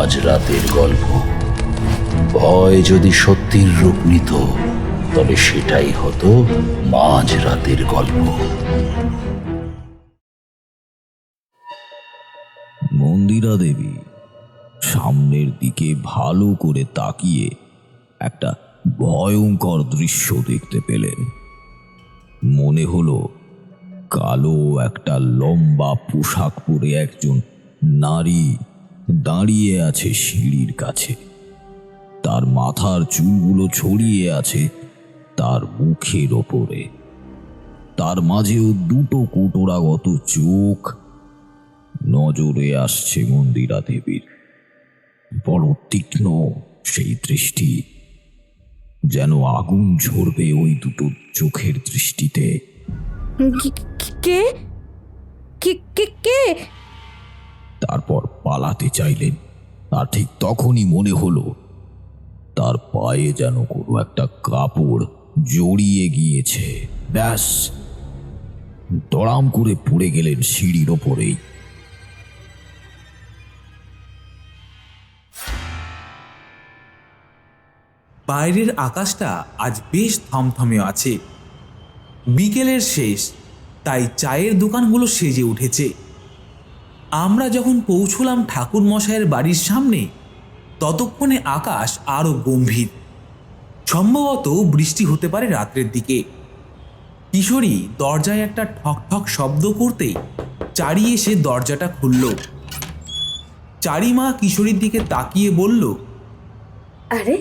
মাঝরাতের গল্প। ভয় যদি সত্যির রূপ নিত তবে সেটাই হতো মাঝরাতের গল্প। মন্দিরা দেবী সামনের দিকে ভালো করে তাকিয়ে একটা ভয়ঙ্কর দৃশ্য দেখতে পেলেন। মনে হলো কালো একটা লম্বা পোশাক পরে একজন নারী দাঁড়িয়ে আছে সিঁড়ির কাছে। তার মাথার চুলগুলো ছড়িয়ে আছে তার মুখের ওপরে। তার মাঝেও দুটো কোটরাগত চোখ। নজরে আসছে মন্দিরা দেবীর। বড় তীক্ষ্ণ সেই দৃষ্টি, যেন আগুন ঝরবে ওই দুটো চোখের দৃষ্টিতে। কে কে কে কে? তারপর পালাতে চাইলেন, আর ঠিক তখনই মনে হলো তার পায়ে যেন কোনো একটা কাপড় জড়িয়ে গিয়েছে। ব্যাস, দড়াম করে পড়ে গেলেন সিঁড়ির ওপরেই। বাইরের আকাশটা আজ বেশ থমথমে আছে। বিকেলের শেষ, তাই চায়ের দোকানগুলো সেজে উঠেছে। আমরা যখন পৌঁছলাম ঠাকুর মশাইয়ের বাড়ির সামনে, ততক্ষণে আকাশ আরো গম্ভীর। সম্ভবত বৃষ্টি হতে পারে রাত্রের দিকে। কিশোরী দরজায় একটা ঠক ঠক শব্দ করতেই চারি এসে দরজাটা খুলল। চারিমা কিশোরীর দিকে তাকিয়ে বলল, আরে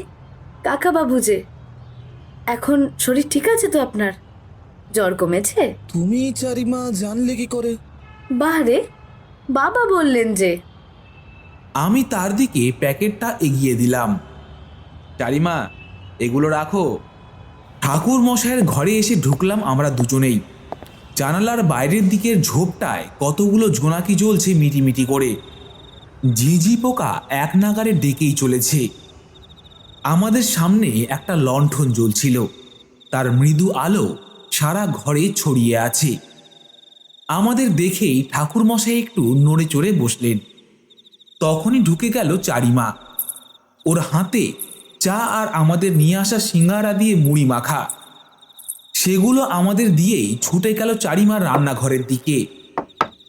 কাকা বাবু যে, এখন শরীর ঠিক আছে তো আপনার? জ্বর কমেছে? তুমি চারিমা জানলে কি করে? বাহারে বাবা বললেন যে। আমি তার দিকে প্যাকেটটা এগিয়ে দিলাম। চারিমা, এগুলো রাখো। ঠাকুর মশাইয়ের ঘরে এসে ঢুকলাম আমরা দুজনেই। জানালার বাইরের দিকের ঝোপটায় কতগুলো জোনাকি জ্বলছে মিটিমিটি করে। ঝিঝি পোকা এক নাগারে ডেকেই চলেছে। আমাদের সামনে একটা লণ্ঠন জ্বলছিল, তার মৃদু আলো সারা ঘরে ছড়িয়ে আছে। আমাদের দেখেই ঠাকুর মশাই একটু নড়ে চড়ে বসলেন। তখনই ঢুকে গেল চারিমা। ওর হাতে চা আর আমাদের নিয়ে আসা সিঙ্গারা দিয়ে মুড়ি মাখা। সেগুলো আমাদের দিয়েই ছুটে গেল চারিমার রান্নাঘরের দিকে।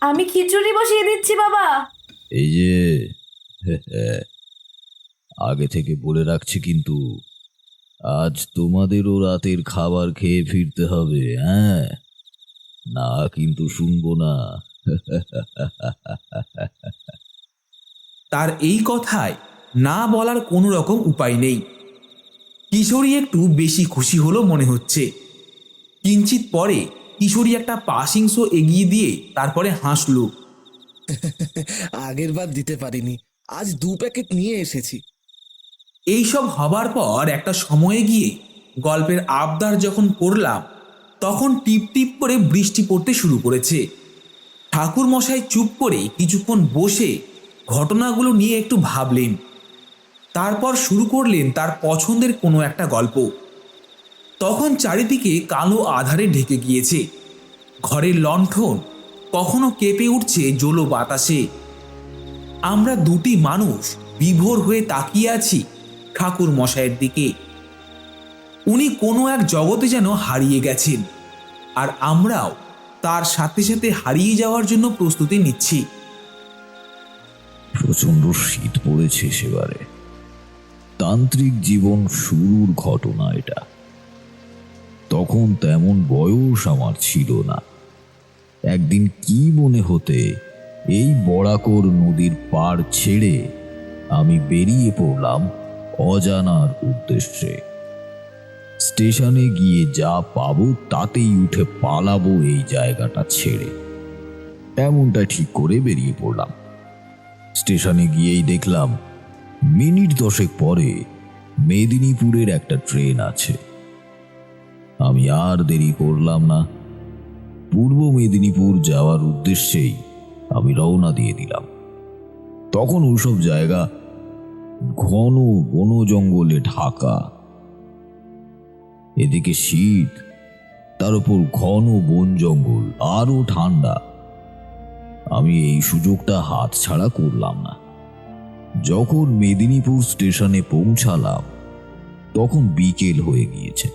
আমি খিচুড়ি বসিয়ে দিচ্ছি বাবা। এই যে, আগে থেকে বলে রাখছি কিন্তু, আজ তোমাদেরও রাতের খাবার খেয়ে ফিরতে হবে। হ্যাঁ, না কিন্তু শুনবো না। তার এই কথায় না বলার কোনো রকম উপায় নেই। কিশোরী একটু বেশি খুশি হলো মনে হচ্ছে। কিঞ্চিত পরে কিশোরী একটা পাসিং শো এগিয়ে দিয়ে তারপরে হাসল। আগের বার দিতে পারিনি, আজ 2 প্যাকেট নিয়ে এসেছি। এইসব হবার পর একটা সময়ে গিয়ে গল্পের আবদার যখন করলাম, তখন টিপ টিপ করে বৃষ্টি পড়তে শুরু করেছে। ঠাকুর মশাই চুপ করে কিছুক্ষণ বসে ঘটনাগুলো নিয়ে একটু ভাবলেন। তারপর শুরু করলেন তার পছন্দের কোনো একটা গল্প। তখন চারিদিকে কালো আধারে ঢেকে গিয়েছে। ঘরের লণ্ঠন কখনো কেঁপে উঠছে জোলো বাতাসে। আমরা দুটি মানুষ বিভোর হয়ে তাকিয়ে আছি ঠাকুর মশাইয়ের দিকে। উনি কোনো এক জগতে যেন হারিয়ে গেছেন, আর আমরাও তার সাথে সাথে হারিয়ে যাওয়ার জন্য প্রস্তুতি নিচ্ছি। প্রচন্ড শীত পড়েছে সেবারে। তান্ত্রিক জীবন শুরুর ঘটনা এটা। তখন তেমন বয়স আমার ছিল না। একদিন কি মনে হতে এই বরাকর নদীর পাড় ছেড়ে আমি বেরিয়ে পড়লাম অজানার উদ্দেশ্যে। স্টেশনে গিয়ে যা পাবো তাতেই উঠে পালাবো এই জায়গাটা ছেড়ে, এমনটা ঠিক করে বেরিয়ে পড়লাম। স্টেশনে গিয়েই দেখলাম মিনিট 10 পরে মেদিনীপুরের একটা ট্রেন আছে। আমি আর দেরি করলাম না, পূর্ব মেদিনীপুর যাওয়ার উদ্দেশ্যেই আমি রওনা দিয়ে দিলাম। তখন ওইসব জায়গা ঘন বন জঙ্গলে ঢাকা। এদিকে শীত, তার উপর ঘন বন জঙ্গল, আরো ঠান্ডা। আমি এই সুযোগটা হাতছাড়া করলাম না। যখন মেদিনীপুর স্টেশনে পৌঁছালাম তখন বিকেল হয়ে গিয়েছে।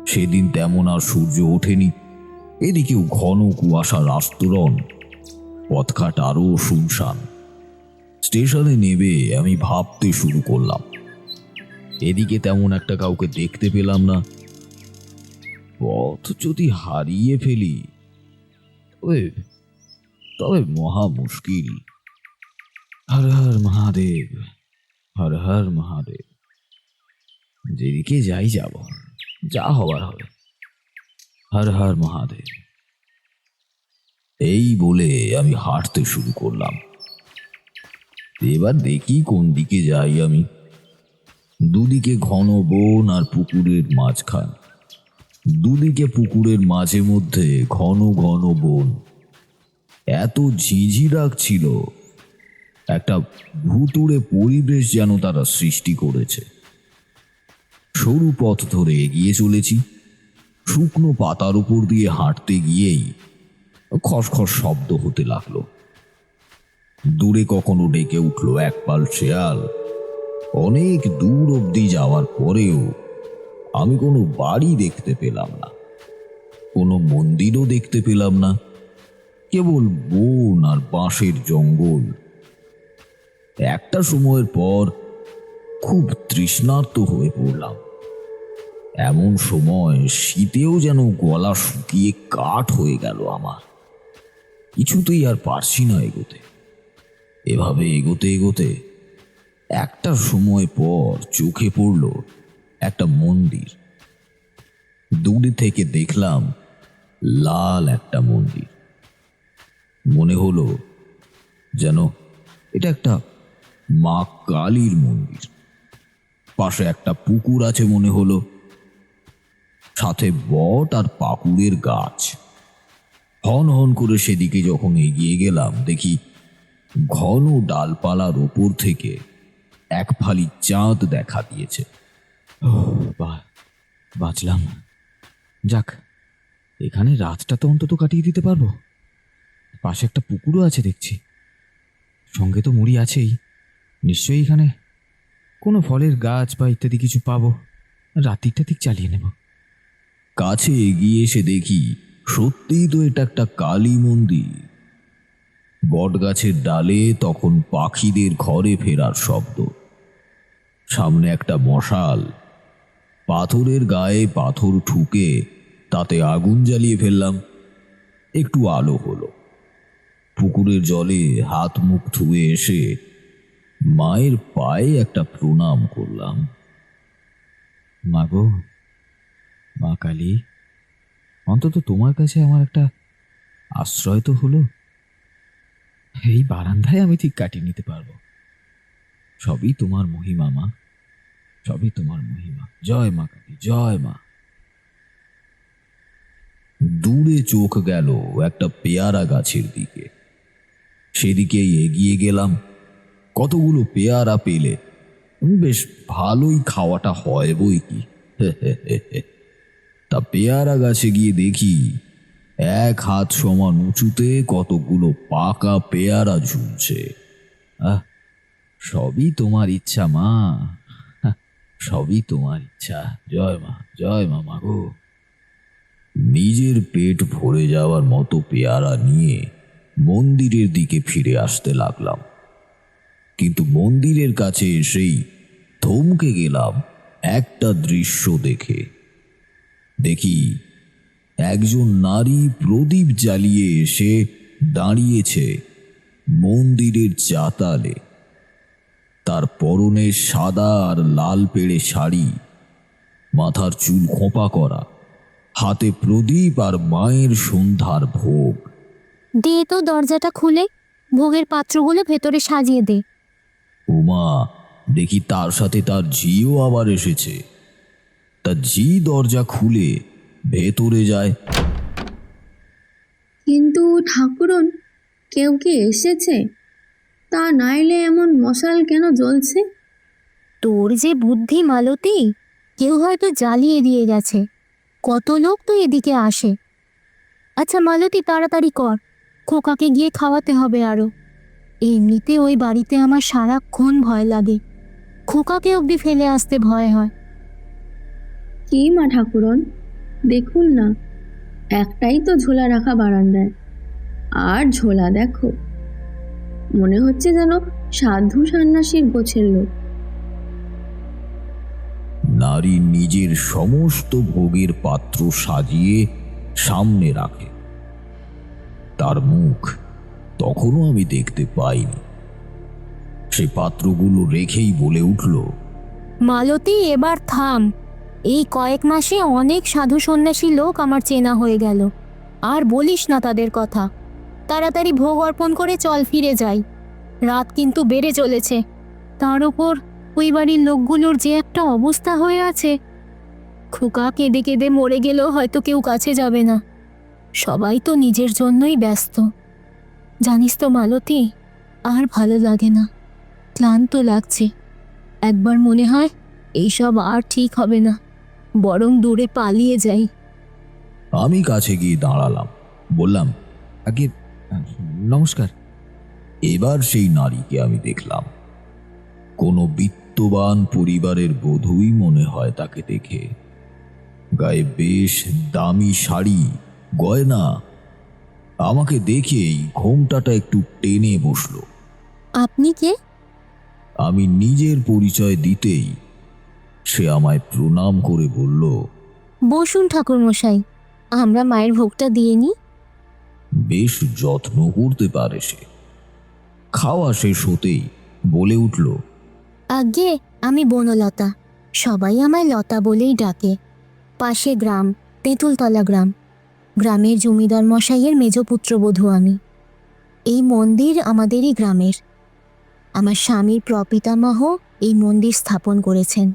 সেদিন তেমন আর সূর্য ওঠেনি। এদিকেও ঘন কুয়াশার আস্তরণ, পথঘাট আরও শুনশান। স্টেশনে নেমে আমি ভাবতে শুরু করলাম। এদিকে তেমন একটা কাউকে দেখতে পেলাম না। পথ যদি হারিয়ে ফেলি তবে তবে মহা মুশকিল। হর হর মহাদেব, হর হর মহাদেব। যেদিকে যাই যাব, যা হবার হবে। হর হর মহাদেব। এই বলে আমি হাঁটতে শুরু করলাম। এবার দেখি কোন দিকে যাই আমি। দুদিকে ঘন বন আর পুকুরের মাঝখান। দুদিকে পুকুরের মাঝে মধ্যে ঘন ঘন বন। এত ঝিঝি ডাকছিল, একটা ভুতুড়ে পরিবেশ যেন তারা সৃষ্টি করেছে। সরু পথ ধরে এগিয়ে চলেছি। শুকনো পাতার উপর দিয়ে হাঁটতে গিয়েই খসখস শব্দ হতে লাগলো। দূরে কখনো ডেকে উঠল এক পাল শেয়াল। অনেক দূর অবধি যাওয়ার পরেও আমি কোনো বাড়ি দেখতে পেলাম না, কোনো মন্দিরও দেখতে পেলাম না। কেবল বন আর বাঁশের জঙ্গল। একটা সময়ের পর খুব তৃষ্ণার্ত হয়ে পড়লাম। এমন সময় শীতেও যেন গলা শুকিয়ে কাঠ হয়ে গেল আমার। কিছুতেই আর পারছি না এগোতে। এভাবে এগোতে এগোতে একটা সময় পর চোখে পড়ল একটা মন্দির। দূরে থেকে দেখলাম লাল একটা মন্দির। মনে হলো যেন এটা একটা মা কালীর মন্দির। পাশে একটা পুকুর আছে মনে হলো, সাথে বট আর পাকুড়ের গাছ। হন হন করে সেদিকে যখন এগিয়ে গেলাম, দেখি ঘন ডালপালার ওপর থেকে এক ফালি চাঁদ দেখা দিয়েছে। বাঁচলাম। যাক, এখানে রাতটা তো অন্তত কাটিয়ে দিতে পারবো। পাশে একটা পুকুরও আছে দেখছি, সঙ্গে তো মুড়ি আছেই। নিশ্চয়ই এখানে কোনো ফলের গাছ বা ইত্যাদি কিছু পাবো। রাত্রিটা ঠিক চালিয়ে নেব। কাছে এগিয়ে এসে দেখি সত্যিই তো এটা একটা কালী মন্দির। বট গাছের ডালে তখন পাখিদের ঘরে ফেরার শব্দ। সামনে একটা মশাল। পাথরের গায়ে পাথর ঠুকে তাতে আগুন জ্বালিয়ে ফেললাম। একটু আলো হলো। পুকুরের জলে হাত মুখ ধুয়ে এসে মায়ের পায়ে একটা প্রণাম করলাম। মাগো, মা কালী, অন্তত তোমার কাছে আমার একটা আশ্রয় তো হলো। এই বারান্দায় আমি ঠিক কাটিয়ে নিতে পারবো। সবই তোমার মহিমা মা, সবই তোমার মহিমা। জয় মা কালী, জয় মা। দূরে চোখ গেল একটা পেয়ারা গাছের দিকে। সেদিকেই এগিয়ে গেলাম। কতগুলো পেয়ারা পেলে বেশ ভালোই খাওয়াটা হয় বই কি। তা পেয়ারা গাছে গিয়ে দেখি এক হাত সমান উঁচুতে কতগুলো পাকা পেয়ারা ঝুলছে। আহ, সবই তোমার ইচ্ছা মা, সবই তোমার ইচ্ছা। জয় মা, জয় মা। মাগো, নিজের পেট ভরে যাওয়ার মতো পেয়ারা নিয়ে মন্দিরের দিকে ফিরে আসতে লাগলাম। কিন্তু মন্দিরের কাছে এসেই থমকে গেলাম একটা দৃশ্য দেখে। দেখি একজন নারী প্রদীপ জ্বালিয়ে এসে দাঁড়িয়েছে মন্দিরের চাতালে। তার পরনে সাদা আর লাল পেড়ে শাড়ি, মাথার চুল খোঁপা করা, হাতে প্রদীপ আর মায়ের সন্ধ্যার ভোগ। দে তো দরজাটা খুলে ভোগের পাত্রগুলো ভেতরে সাজিয়ে দে। উমা, দেখি তার সাথে তার ঝিও আবার এসেছে। তা ঝি দরজা খুলে ভেতরে যায়। কিন্তু ঠাকুরন, কেউ কি এসেছে? তা নাইলে এমন মশাল কেন জ্বলছে? তোর যে বুদ্ধি মালতী, কেউ হয়তো জ্বালিয়ে দিয়ে গেছে। কত লোক তো এদিকে আসে। আচ্ছা মালতী, তাড়াতাড়ি কর, খোকাকে গিয়ে খাওয়াতে হবে আরো। এমনিতে ওই বাড়িতে আমার সারাক্ষণ ভয় লাগে, খোকাকে অবধি ফেলে আসতে ভয় হয়। কি মা ঠাকুরন, দেখুন না, একটাই তো ঝোলা রাখা বারান্দায়, আর ঝোলা দেখো, মনে হচ্ছে যেন সাধু সন্ন্যাসীর গোছের লোক। নারী নিজের সমস্ত ভোগের পাত্র সাজিয়ে সামনে রাখে, তার মুখ তখনও আমি দেখতে পাইনি। সে পাত্রগুলো রেখেই বলে উঠল, মালতী, এবার থাম। এই কয়েক মাসে অনেক সাধু সন্ন্যাসী লোক আমার চেনা হয়ে গেল। আর বলিস না তাদের কথা। তাড়াতাড়ি ভোগ অর্পণ করে চল, ফিরে যাই। রাত কিন্তু বেড়ে চলেছে। তার উপর ওই বাড়ির লোকগুলোর যে একটা অবস্থা হয়ে আছে, খোকা কেঁদে কেঁদে মরে গেলেও হয়তো কেউ কাছে যাবে না। সবাই তো নিজের জন্যই ব্যস্ত। জানিস তো মালতী, আর ভালো লাগে না, ক্লান্ত লাগছে। একবার মনে হয় এইসব আর ঠিক হবে না, বরং দূরে পালিয়ে যাই। আমি কাছে গিয়ে দাঁড়ালাম, বললাম, আগে নমস্কার। এবার সেই নারীকে আমি দেখলাম। কোনো বিত্তবান পরিবারের বধূই মনে হয় তাকে দেখে। গায়ে বেশ দামি শাড়ি, গয়না। আমাকে দেখেই ঘোমটাটা একটু টেনে বসলো। আপনি কে? আমি নিজের পরিচয় দিতেই সে আমায় প্রণাম করে বলল, বসুন ঠাকুরমশাই, আমরা মায়ের ভোগটা দিয়ে নিই। বেশ যত্ন করতে পারে সে। খাওয়া শেষ হতেই বলে উঠল, আগে আমি বনলতা, সবাই আমায় লতা বলেই ডাকে। পাশে গ্রাম, তেঁতুলতলা গ্রাম। গ্রামের জমিদার মশাইয়ের মেজ পুত্রবধূ আমি। এই মন্দির আমাদেরই গ্রামের। আমার স্বামীর প্রপিতামহ এই মন্দির স্থাপন করেছেন।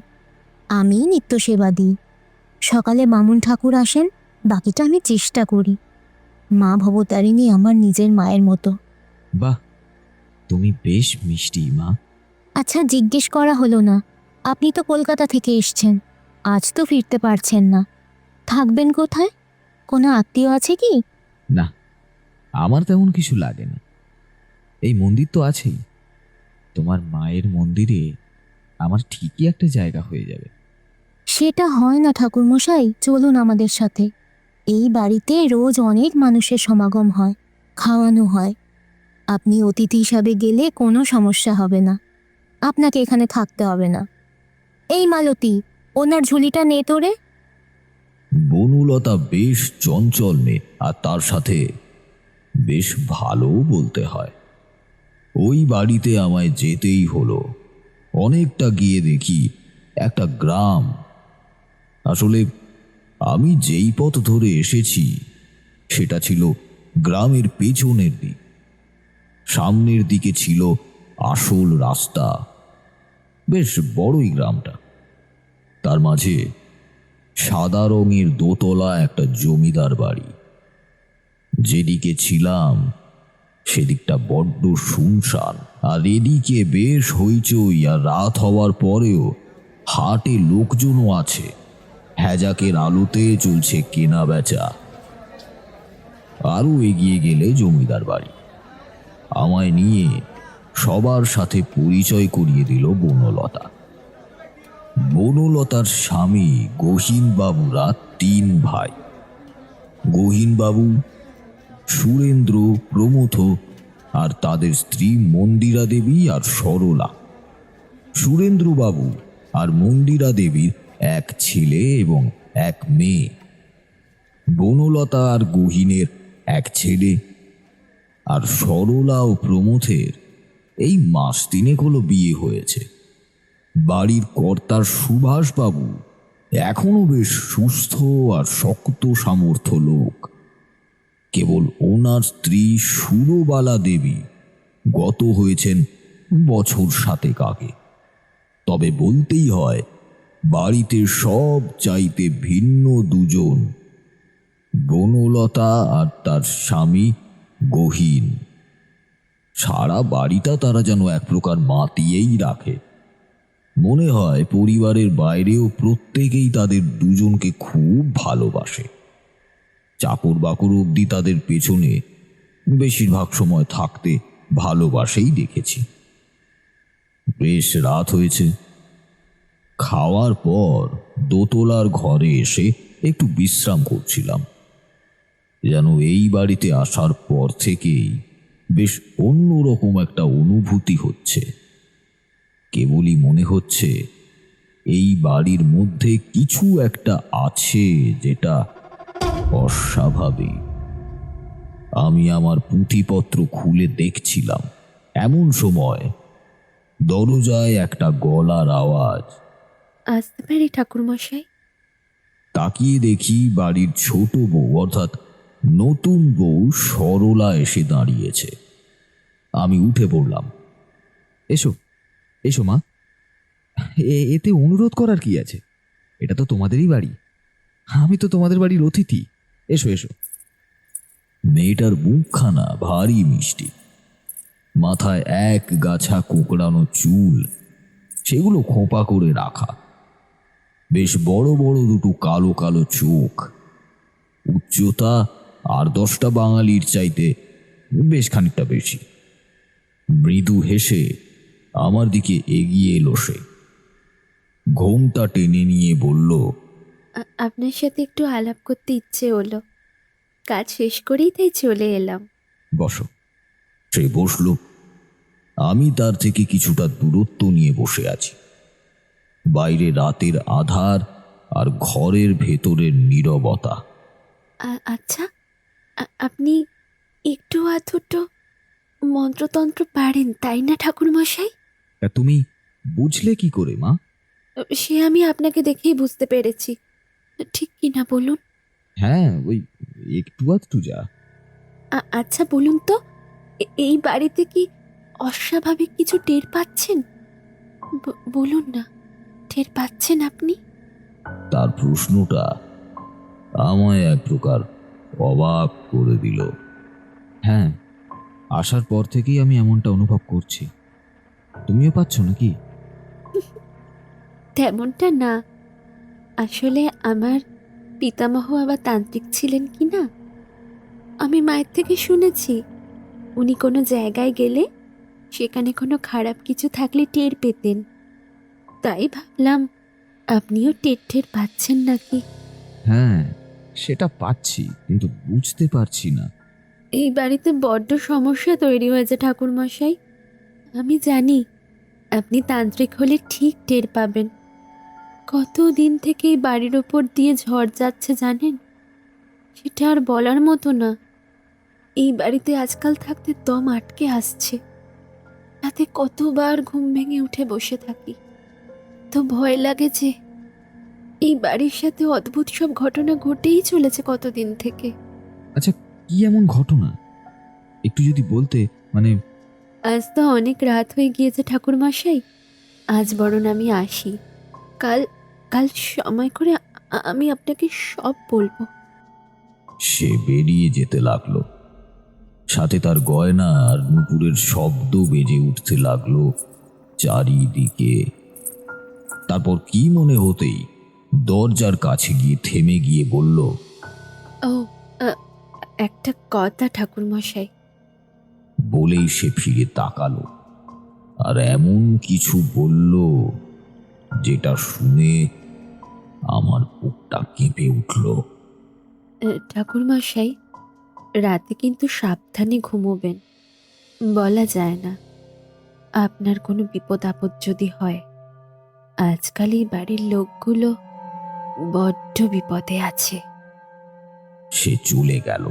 আমি নিত্য সেবা দিই। সকালে বামুন ঠাকুর আসেন, বাকিটা আমি চেষ্টা করি। মা ভবতারিণী আমার নিজের মায়ের মতো। বাহ, তুমি বেশ মিষ্টি মা। আচ্ছা, জিজ্ঞেস করা হলো না, আপনি তো কলকাতা থেকে এসছেন, আজ তো ফিরতে পারছেন না। থাকবেন কোথায়? কোনো আত্মীয় আছে কি? না, আমার তেমন কিছু লাগে না। এই মন্দির তো আছেই। তোমার মায়ের মন্দিরে আমার ঠিকই একটা জায়গা হয়ে যাবে। সেটা হয় না ঠাকুরমশাই, চলুন আমাদের সাথে। এই বাড়িতে রোজ অনেক মানুষের সমাগম হয়, খাওয়ানো হয়। আপনি অতিথি হিসাবে গেলে কোনো সমস্যা হবে না, আপনাকে এখানে থাকতে হবে না। এই মালতী, ওনার ঝুলিটা নে তোরে। বনলতা বেশ চঞ্চল মেয়ে, আর তার সাথে বেশ ভালো বলতে হয়। ওই বাড়িতে আমায় যেতেই হলো। অনেকটা গিয়ে দেখি একটা গ্রাম। আসলে আমি যেই পথ ধরে এসেছি সেটা ছিল গ্রামের পেছনের দিক। সামনের দিকে ছিল আসল রাস্তা। বেশ বড়ই গ্রামটা। তার মাঝে সাদা রঙের দোতলা একটা জমিদার বাড়ি। যেদিকে ছিলাম সেদিকটা বড্ড শুনশান, আর এদিকে বেশ হইচই, আর রাত হওয়ার পরেও হাটে লোকজনও আছে। হ্যাজাকের আলোতে চলছে কেনা বেচা। আরও এগিয়ে গেলে জমিদার বাড়ি। আমায় নিয়ে সবার সাথে পরিচয় করিয়ে দিল বনলতা। বনলতার স্বামী গহীনবাবুরা 3 ভাই। গহীনবাবু, সুরেন্দ্র, প্রমথ, আর তাদের স্ত্রী মন্দিরা দেবী আর সরলা। সুরেন্দ্রবাবু আর মন্দিরা দেবীর এক ছেলে এবং এক মেয়ে। বনলতা আর গহীনের এক ছেলে। আর সরলা ও প্রমথের এই মাস 3 হলো বিয়ে হয়েছে। বাড়ির কর্তার সুভাষবাবু এখনো বেশ সুস্থ আর শক্ত সামর্থ্য লোক। কেবল ওনার স্ত্রী সুরবালা দেবী গত হয়েছেন বছর 7 আগে। তবে বলতেই হয়, বাড়িতে সব চাইতে ভিন্ন দুজন, বনলতা আর তার স্বামী গহীন। সারা বাড়িটা তারা যেন এক প্রকার মাতিয়েই রাখে। মনে হয় পরিবারের বাইরেও প্রত্যেকেই তাদের দুজনকে খুব ভালোবাসে। চাকর বাকর অবধি তাদের পেছনে বেশিরভাগ সময় থাকতে ভালোবাসেই দেখেছি। বেশ রাত হয়েছে। খাওয়ার পর দোতলার ঘরে এসে একটু বিশ্রাম করছিলাম। যেন এই বাড়িতে আসার পর থেকেই বেশ অন্যরকম একটা অনুভূতি হচ্ছে। কেবলই মনে হচ্ছে এই বাড়ির মধ্যে কিছু একটা আছে যেটা অস্বাভাবিক। আমি আমার পুঁথিপত্র খুলে দেখছিলাম, এমন সময় দরজায় একটা গলার আওয়াজ। আসতে পারি ঠাকুরমশাই? তাকিয়ে দেখি বাড়ির ছোট বউ অর্থাৎ নতুন বউ সরলা এসে দাঁড়িয়েছে। আমি উঠে পড়লাম। এসো এসো মা, এতে অনুরোধ করার কি আছে? এটা তো তোমাদেরই বাড়ি, আমি তো তোমাদের বাড়ির অতিথি। এসো এসো। মেয়েটার মুখখানা ভারী মিষ্টি, মাথায় এক গাছা কোঁকড়ানো চুল, সেগুলো খোঁপা করে রাখা, বেশ বড় বড় দুটো কালো কালো চোখ, উচ্চতা আর 10টা বাঙালির চাইতে বেশ খানিকটা বেশি। মৃদু হেসে আমার দিকে এগিয়ে এলো সে। ঘোমটা টেনে নিয়ে বলল, আপনার সাথে একটু আলাপ করতে ইচ্ছে হলো, কাজ শেষ করেই তাই চলে এলাম। বসো। সে বসল। আমি তার থেকে কিছুটা দূরত্ব নিয়ে বসে আছি। বাইরে রাতের আধার আর ঘরের ভেতরের নীরবতা। আচ্ছা, আপনি একটু আধটু মন্ত্রতন্ত্র পারেন তাই না ঠাকুরমশাই? তা তুমি বুঝলে কি করে মা? সে আমি আপনাকে দেখেই বুঝতে পেরেছি, ঠিক কি না বলুন? হ্যাঁ, ওই একটু আধটু যা। আচ্ছা বলুন তো, এই বাড়িতে কি অস্বাভাবিক কিছু টের পাচ্ছেন? বলুন না, টের পাচ্ছেন আপনি? তার প্রশ্নটা আমায় এক প্রকার অবাক করে দিল। হ্যাঁ, আসার পর থেকেই আমি এমনটা অনুভব করছি। তুমিও পাচ্ছ নাকি? তেমনটা না, আসলে আমার পিতামহ আবার তান্ত্রিক ছিলেন কি না, আমি মায়ের থেকে শুনেছি উনি কোনো জায়গায় গেলে সেখানে কোনো খারাপ কিছু থাকলে টের পেতেন। তাই ভাবলাম আপনিও টের পাচ্ছেন নাকি। হ্যাঁ, সেটা পাচ্ছি, কিন্তু বুঝতে পারছি না। এই বাড়িতে বড্ড সমস্যা তৈরি হয়েছে ঠাকুরমশাই। আমি জানি আপনি তান্ত্রিক হলে ঠিক টের পাবেন। কতদিন থেকে এই বাড়ির ওপর দিয়ে ঝড় যাচ্ছে জানেন? সেটা আর বলার মতো না। এই বাড়িতে আজকাল থাকতে দম আটকে আসছে। রাতে কতবার ঘুম ভেঙে উঠে বসে থাকি, তো ভয় লাগে যে এই বাড়ির সাথে অদ্ভুত সব ঘটনা ঘটেই চলেছে কতদিন থেকে। আচ্ছা, কি এমন ঘটনা একটু যদি বলতে, মানে। আজ তো অনেক রাত হয়ে গিয়েছে ঠাকুরমশাই, আজ বরং আমি আসি। কাল কাল সময় করে আমি আপনাকে সব বলবো। সে বেরিয়ে যেতে লাগলো। সাথে তার গয়না আর নুপুরের শব্দ বেজে উঠতে লাগলো চারিদিকে। তারপর কি মনে হতেই দরজার কাছে গিয়ে থেমে গিয়ে বলল, ও, একটা কথা ঠাকুরমশাই। বলেই সে ফিরে তাকালো আর এমন কিছু বলল যেটা শুনে আমার বুকটা কেঁপে উঠল। ঠাকুরমশাই, রাতে কিন্তু সাবধানে ঘুমোবেন। বলা যায় না আপনার কোনো বিপদ আপদ যদি হয়। আজকাল এই বাড়ির লোকগুলো বড্ড বিপদে আছে। সে চলে গেল।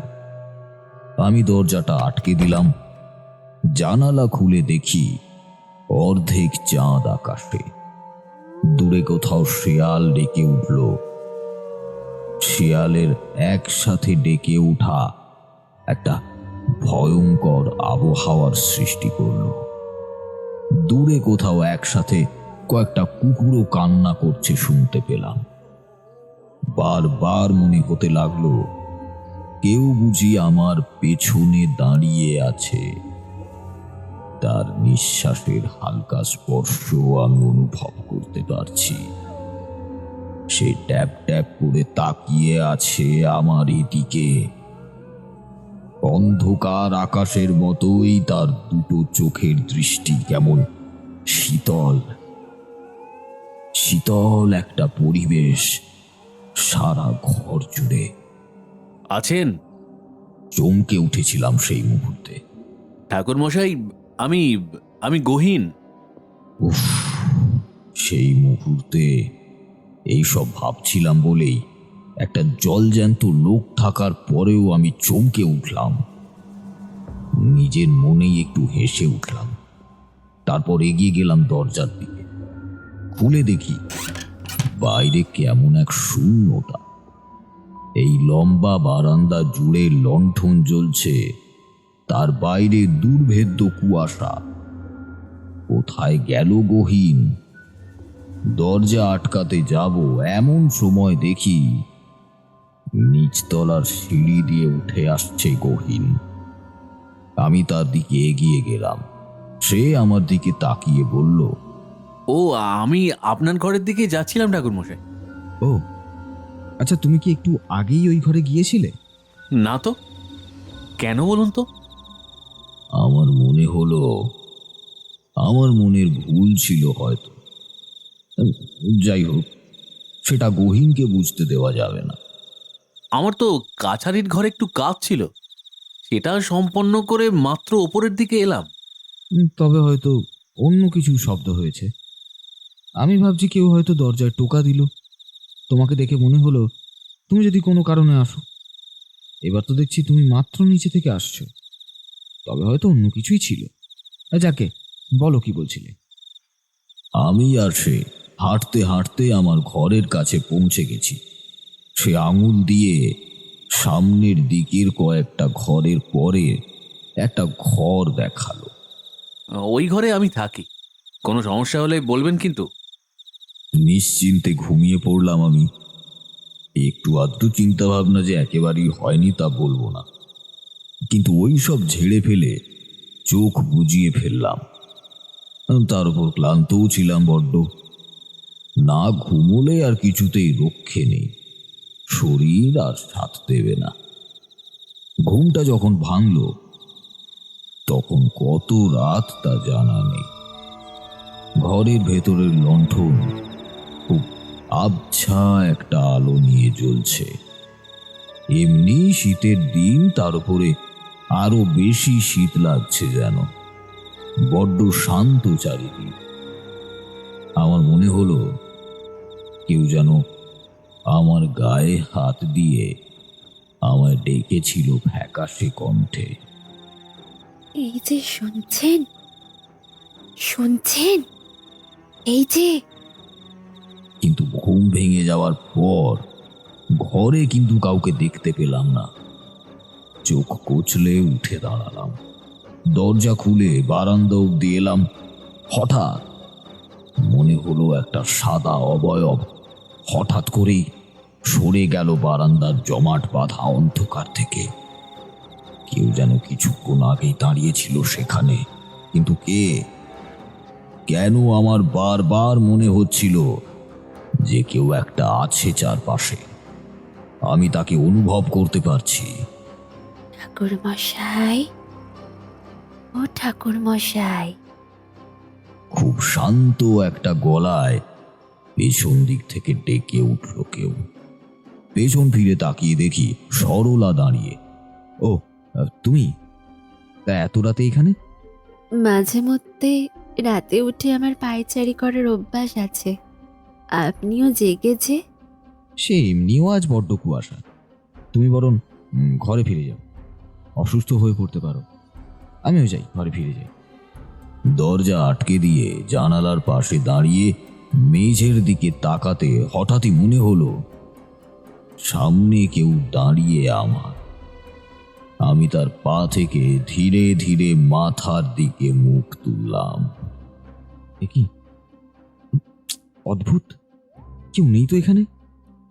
আমি দরজাটা আটকে দিলাম। জানালা খুলে দেখি অর্ধেক চাঁদ আকাশে। দূরে কোথাও শেয়াল ডেকে উঠল। শেয়ালের একসাথে ডেকে ওঠা একটা ভয়ঙ্কর আবহাওয়ার সৃষ্টি করল। দূরে কোথাও একসাথে কয়েকটা কুকুরও কান্না করছে শুনতে পেলাম। বারবার মনে হতে লাগলো কেউ বুঝি আমার পেছনে দাঁড়িয়ে আছে। তার নিঃশ্বাসের হালকা স্পর্শ আমি অনুভব করতে পারছি। সে ট্যাপ ট্যাপ করে তাকিয়ে আছে আমার এদিকে। অন্ধকার আকাশের মতোই তার দুটো চোখের দৃষ্টি কেমন শীতল শীতল একটা পরিবেশ সারা ঘর জুড়ে। আছেন? চমকে উঠেছিলাম সেই মুহূর্তে। ঠাকুর মশাই, আমি আমি গহীন। উফ, সেই মুহূর্তে এইসব ভাবছিলাম বলেই একটা জলজ্যান্ত লোক থাকার পরেও আমি চমকে উঠলাম। নিজের মনেই একটু হেসে উঠলাম। তারপর এগিয়ে গেলাম দরজার দিকে। খুলে দেখি বাইরে কেমন এক শূন্যতা। এই লম্বা বারান্দা জুড়ে লণ্ঠন জ্বলছে, তার বাইরে দুর্ভেদ্য কুয়াশা। কোথায় গেল গহীন? দরজা আটকাতে যাব এমন সময় দেখি নিচতলার সিঁড়ি দিয়ে উঠে আসছে গহীন। আমি তার দিকে এগিয়ে গেলাম। সে আমার দিকে তাকিয়ে বলল, ও, আমি আপনার ঘরের দিকে যাচ্ছিলাম ঠাকুর মশাই। ও আচ্ছা, তুমি কি একটু আগেই ওই ঘরে গিয়েছিলে? না তো, কেন বলুন তো? আমার মনে হলো আমার মনের ভুল ছিল হয়তো। যাই হোক, সেটা গহীনকে বুঝতে দেওয়া যাবে না। আমার তো কাছারির ঘরে একটু কাজ ছিল, সেটা সম্পন্ন করে মাত্র ওপরের দিকে এলাম। তবে হয়তো অন্য কিছু শব্দ হয়েছে। আমি ভাবছি কেউ হয়তো দরজায় টোকা দিল। তোমাকে দেখে মনে হলো তুমি যদি কোনো কারণে আসো। এবার তো দেখছি তুমি মাত্র নিচে থেকে আসছো, তবে হয়তো অন্য কিছুই ছিল। যাকে বলো, কি বলছিলে? আমি আর সে হাঁটতে হাঁটতে আমার ঘরের কাছে পৌঁছে গেছি। সে আঙুল দিয়ে সামনের দিকের কয়েকটা ঘরের পরে একটা ঘর দেখালো। ওই ঘরে আমি থাকি, কোনো সমস্যা হলে বলবেন কিন্তু। নিশ্চিন্তে ঘুমিয়ে পড়লাম আমি। একটু আধটু চিন্তা ভাবনা যে একেবারেই হয়নি তা বলবো না, কিন্তু ওই সব ঝেড়ে ফেলে চোখ বুজিয়ে ফেললাম। তার উপর ক্লান্তও ছিলাম বড্ড। না ঘুমোলে আর কিছুতেই রক্ষে নেই, শরীর আর সাথ দেবে না। ঘুমটা যখন ভাঙল তখন কত রাত তা জানা নেই। ঘরের ভেতরের লণ্ঠন খুব আবছা একটা আলো নিয়ে জ্বলছে। এমনি শীতের দিন, তার উপরে আরো বেশি শীত লাগছে যেন। বড্ড শান্ত চারিদিক। আমার মনে হলো কেউ যেন আমার গায়ে হাত দিয়ে আমায় ডেকেছিল ফ্যাকাশে কণ্ঠে। এই যে শুনছেন, শুনছেন, এই যে। কিন্তু ঘুম ভেঙে যাওয়ার পর ঘরে কিন্তু কাউকে দেখতে পেলাম না। চোখ কচলে উঠে দাঁড়ালাম। দরজা খুলে বারান্দা অব্দি এলাম। হঠাৎ মনে হলো একটা সাদা অবয়ব হঠাৎ করেই সরে গেল বারান্দার জমাট বাঁধা অন্ধকার থেকে। কেউ যেন কিছুক্ষণ আগেই দাঁড়িয়েছিল সেখানে, কিন্তু কে? কেন আমার বারবার মনে হচ্ছিল যে কেউ একটা আছে চারপাশে। আমি তাকে অনুভব করতে পারছি। ঠাকুর মশাই, ও ঠাকুর মশাই। খুব শান্ত একটা গলায় পেছন দিক থেকে ডেকে উঠল কেউ। পেছন ফিরে তাকিয়ে দেখি সরলা দাঁড়িয়ে। ও, তুমি? তা এত রাতে এখানে? মাঝে মধ্যে রাতে উঠে আমার পায়চারি করার অভ্যাস আছে। আপনিও জেগেছে? সে এমনিও আজ বড্ড কুয়াশা। তুমি বরং ঘরে ফিরে যাও, অসুস্থ হয়ে পড়তে পারো। আমিও যাই, ঘরে ফিরে যাই। দরজা আটকে দিয়ে জানালার পাশে দাঁড়িয়ে মেঝের দিকে তাকাতে হঠাৎই মনে হলো সামনে কেউ দাঁড়িয়ে আমার। আমি তার পা থেকে ধীরে ধীরে মাথার দিকে মুখ তুললাম। এ কি অদ্ভুত! কেউ নেই তো এখানে।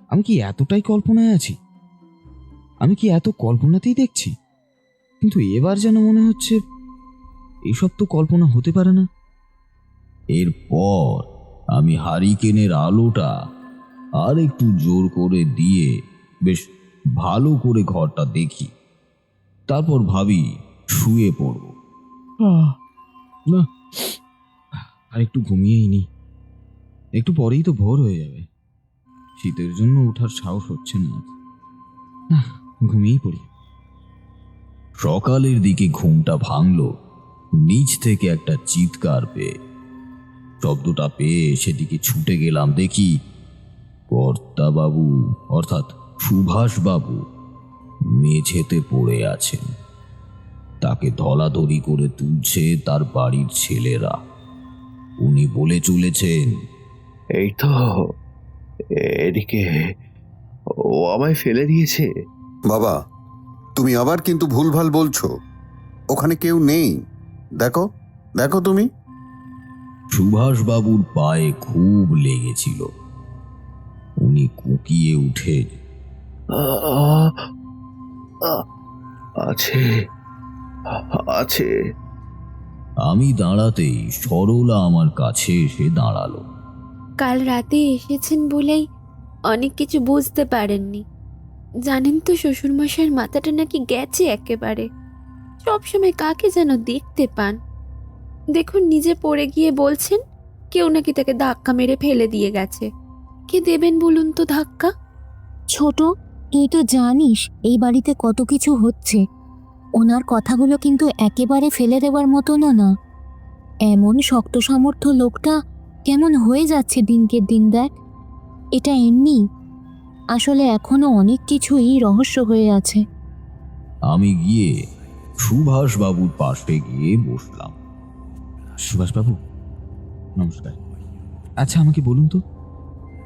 আমি কি এতটাই কল্পনায় আছি? আমি কি এত কল্পনাতেই দেখছি? কিন্তু এবার যেন মনে হচ্ছে এসব তো কল্পনা হতে পারে না। এরপর আমি হারিকেনের আলোটা আর একটু জোর করে দিয়ে বেশ ভালো করে ঘরটা দেখি। তারপর ভাবি শুয়ে পড়ব। না, আর একটু ঘুমিয়েই নি, একটু পরেই তো ভোর হয়ে যাবে। শীতের জন্য ওঠার সাহস হচ্ছে না আজ। ঘুমিয়েই পড়ি। সকালের দিকে ঘুমটা ভাঙল নিচ থেকে একটা চিৎকার পেয়ে। শব্দটা পেয়ে সেদিকে ছুটে গেলাম, দেখি কর্তাবাবু অর্থাৎ সুভাষবাবু মেঝেতে পড়ে আছেন। তাকে ধলাধরি করে তুলছে তার বাড়ির ছেলেরা। উনি বলে চলেছেন, এই তো এদিকে, ও আমায় ফেলে দিয়েছে। বাবা, তুমি আবার কিন্তু ভুলভাল বলছো। ওখানে কেউ নেই। দেখো দেখো তুমি। সুভাষবাবুর পায়ে খুব লেগেছিল। উনি কুকিয়ে উঠে, আছে আছে। আমি দাঁড়াতেই সরলা আমার কাছে এসে দাঁড়ালো। কাল রাতে এসেছেন বলেই অনেক কিছু বুঝতে পারেননি। জানেন তো শ্বশুরমশাইয়ের মাথাটা নাকি গেছে একেবারে। সবসময় কাকে যেন দেখতে পান। দেখুন নিজে পড়ে গিয়ে বলছেন কেউ নাকি তাকে ধাক্কা মেরে ফেলে দিয়ে গেছে। কে দেবেন বলুন তো ধাক্কা? ছোট, তুই তো জানিস এই বাড়িতে কত কিছু হচ্ছে। ওনার কথাগুলো কিন্তু একেবারে ফেলে দেওয়ার মতো না। এমন শক্ত সামর্থ্য লোকটা কেমন হয়ে যাচ্ছে দিনকে দিন। দেখ, এটা এমনি, আসলে এখনো অনেক কিছুই রহস্য হয়ে আছে। আমি গিয়ে সুভাষবাবুর পাশে গিয়ে বসলাম। সুভাষবাবু, নমস্কার। আচ্ছা, আমাকে বলুন তো,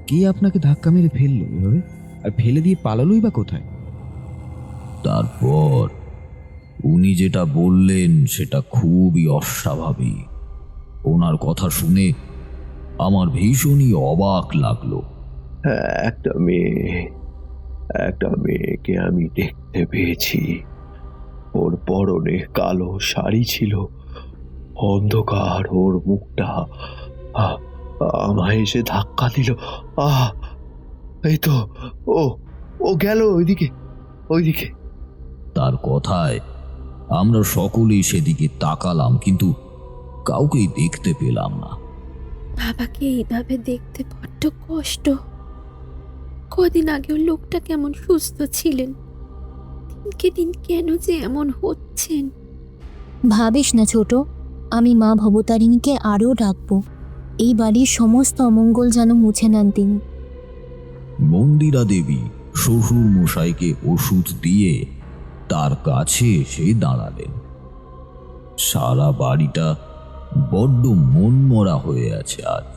কে আপনাকে ধাক্কা মেরে ফেললো এভাবে, আর ফেলে দিয়ে পালালোই বা কোথায়? তারপর উনি যেটা বললেন সেটা খুবই অস্বাভাবিক। ওনার কথা শুনে আমার ভীষণই অবাক লাগলো। একটা মেয়েকে আমি দেখতে পেয়েছি। ওর পরনে কালো শাড়ি ছিল, অন্ধকার ওর মুখটা। আমায় এসে ধাক্কা দিল। এই তো ও ও গেল ওইদিকে। তার কথায় আমরা সকলেই সেদিকে তাকালাম, কিন্তু কাউকেই দেখতে পেলাম না। বাবাকে এইভাবে দেখতে বড্ড কষ্ট। কদিন আগেও লোকটা কেমন সুস্থ ছিলেন, দিনকে দিন কেন যে এমন হচ্ছেন। ভাবিস না ছোট, আমি মা ভবতারিণীকে আরও ডাকবো। এই বাড়ির সমস্ত অমঙ্গল যেন মুছে নেন তিনি। মন্দিরা দেবী শ্বশুর মশাইকে ওষুধ দিয়ে তার কাছে এসে দাঁড়ালেন। সারা বাড়িটা বড্ড মনমরা হয়ে আছে আজ।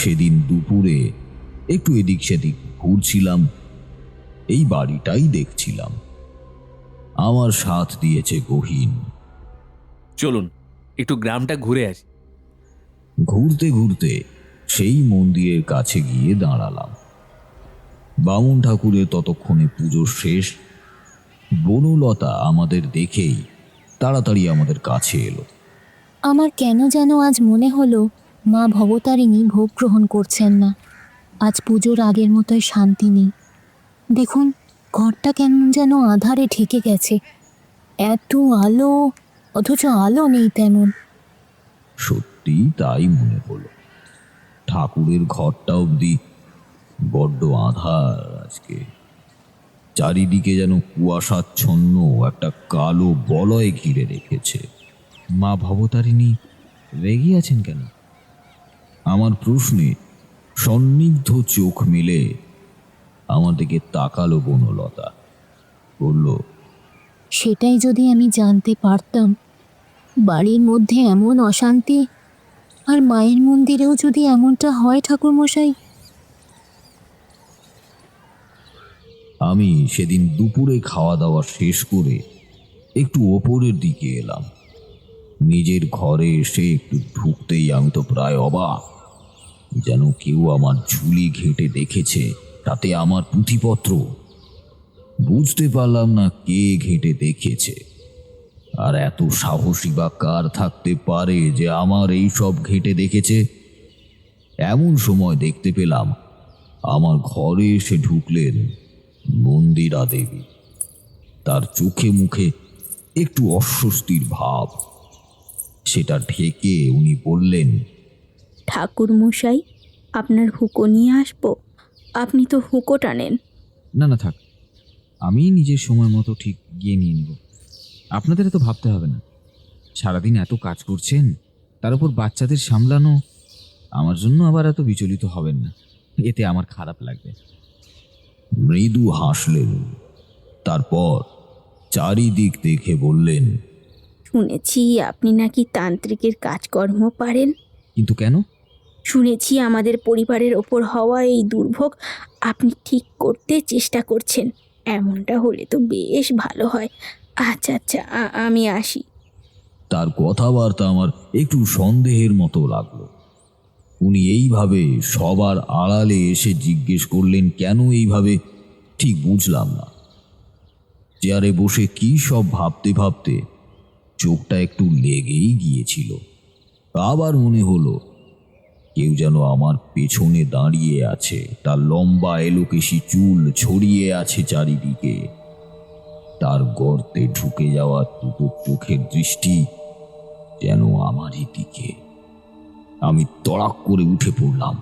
সেদিন দুপুরে একটু এদিক সেদিক ঘুরছিলাম, এই বাড়িটাই দেখছিলাম। আমার সাথ দিয়েছে গহীন। চলুন একটু গ্রামটা ঘুরে আসি। ঘুরতে ঘুরতে সেই মন্দিরের কাছে গিয়ে দাঁড়ালাম। বামুন ঠাকুরের ততক্ষণে পুজো শেষ। বনলতা আমাদের দেখেই তাড়াতাড়ি আমাদের কাছে এলো। আমার কেন যেন আজ মনে হলো মা ভবতারিণী ভোগ গ্রহণ করছেন না। আজ পুজোর আগের মতোই শান্তি নেই। দেখুন, ঘরটা কেমন যেন আধারে ঢেকে গেছে। এত আলো, অথচ আলো নেই তেমন। সত্যি তাই মনে হলো। ঠাকুরের ঘরটা অবধি বড্ড আঁধার আজকে। চারিদিকে যেন কুয়াশাচ্ছন্ন একটা কালো বলয় ঘিরে রেখেছে। মা ভবতারিণী রেগে আছেন কেন? আমার প্রশ্নে সন্নিগ্ধ চোখ মেলে আমার দিকে তাকালো বনলতা। বলল, সেটাই যদি আমি জানতে পারতাম। বাড়ির মধ্যে এমন অশান্তি, আর মায়ের মন্দিরেও যদি এমনটা হয় ঠাকুরমশাই। আমি সেদিন দুপুরে খাওয়া দাওয়া শেষ করে একটু ওপরের দিকে এলাম। নিজের ঘরে এসে একটু ঢুকতেই আমি তো প্রায় অবাক, যেন কেউ আমার ঝুলি ঘেঁটে দেখেছে, তাতে আমার পুঁথিপত্র। বুঝতে পারলাম না কে ঘেঁটে দেখেছে, আর এত সাহসী বা কার থাকতে পারে যে আমার এই সব ঘেঁটে দেখেছে। এমন সময় দেখতে পেলাম আমার ঘরে এসে ঢুকলেন মন্দিরা দেবী। তার চোখে মুখে একটু অস্বস্তির ভাব। সেটা ঢেকে উনি বললেন, ঠাকুর মশাই, আপনার হুঁকো নিয়ে আসবো? আপনি তো হুঁকো টানেন। না না, থাক, আমি নিজের সময় মতো ঠিক গিয়ে নিয়ে নেব। আপনাদের এত ভাবতে হবে না। সারাদিন এত কাজ করছেন, তার উপর বাচ্চাদের সামলানো, আমার জন্য আবার এত বিচলিত হবেন না, এতে আমার খারাপ লাগবে। মৃদু হাসলেন। তারপর চারিদিক দেখে বললেন, শুনেছি আপনি নাকি তান্ত্রিকের কাজকর্ম পারেন। কিন্তু কেন? শুনেছি আমাদের পরিবারের ওপর হওয়া এই দুর্ভোগ আপনি ঠিক করতে চেষ্টা করছেন। এমনটা হলে তো বেশ ভালো হয়। আচ্ছা আচ্ছা, আমি আসি। তার কথাবার্তা আমার একটু সন্দেহের মতো লাগলো। উনি এইভাবে সবার আড়ালে এসে জিজ্ঞেস করলেন কেন এইভাবে, ঠিক বুঝলাম না। চেয়ারে বসে কি সব ভাবতে ভাবতে চোখটা একটু লেগেই গিয়েছিল। আবার মনে হলো কেউ যেন আমার পেছনে দাঁড়িয়ে আছে, তার লম্বা এলোকেশি চুল ছড়িয়ে আছে চারিদিকে। তার গর্তে ঢুকে যাওয়া দুটো চোখের দৃষ্টি যেন আমারই দিকে। আমি তড়াক করে উঠে পড়লাম।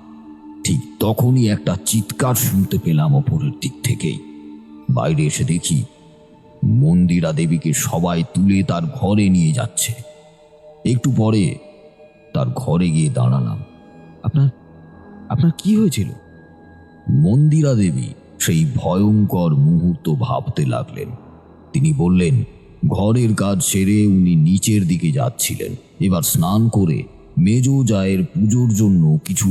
ঠিক তখনই একটা চিৎকার শুনতে পেলাম ওপরের দিক থেকেই। বাইরে এসে দেখি মন্দিরা দেবীকে সবাই তুলে তার ঘরে নিয়ে যাচ্ছে। একটু পরে তার ঘরে গিয়ে দাঁড়ালাম। আপনার আপনার কি হয়েছিল? মন্দিরা দেবী সেই ভয়ঙ্কর মুহূর্ত ভাবতে লাগলেন। তিনি বললেন ঘরের কাজ সেরে উনি নিচের দিকে যাচ্ছিলেন, এবার স্নান করে মেজ জায়ের পুজোর জন্য কিছু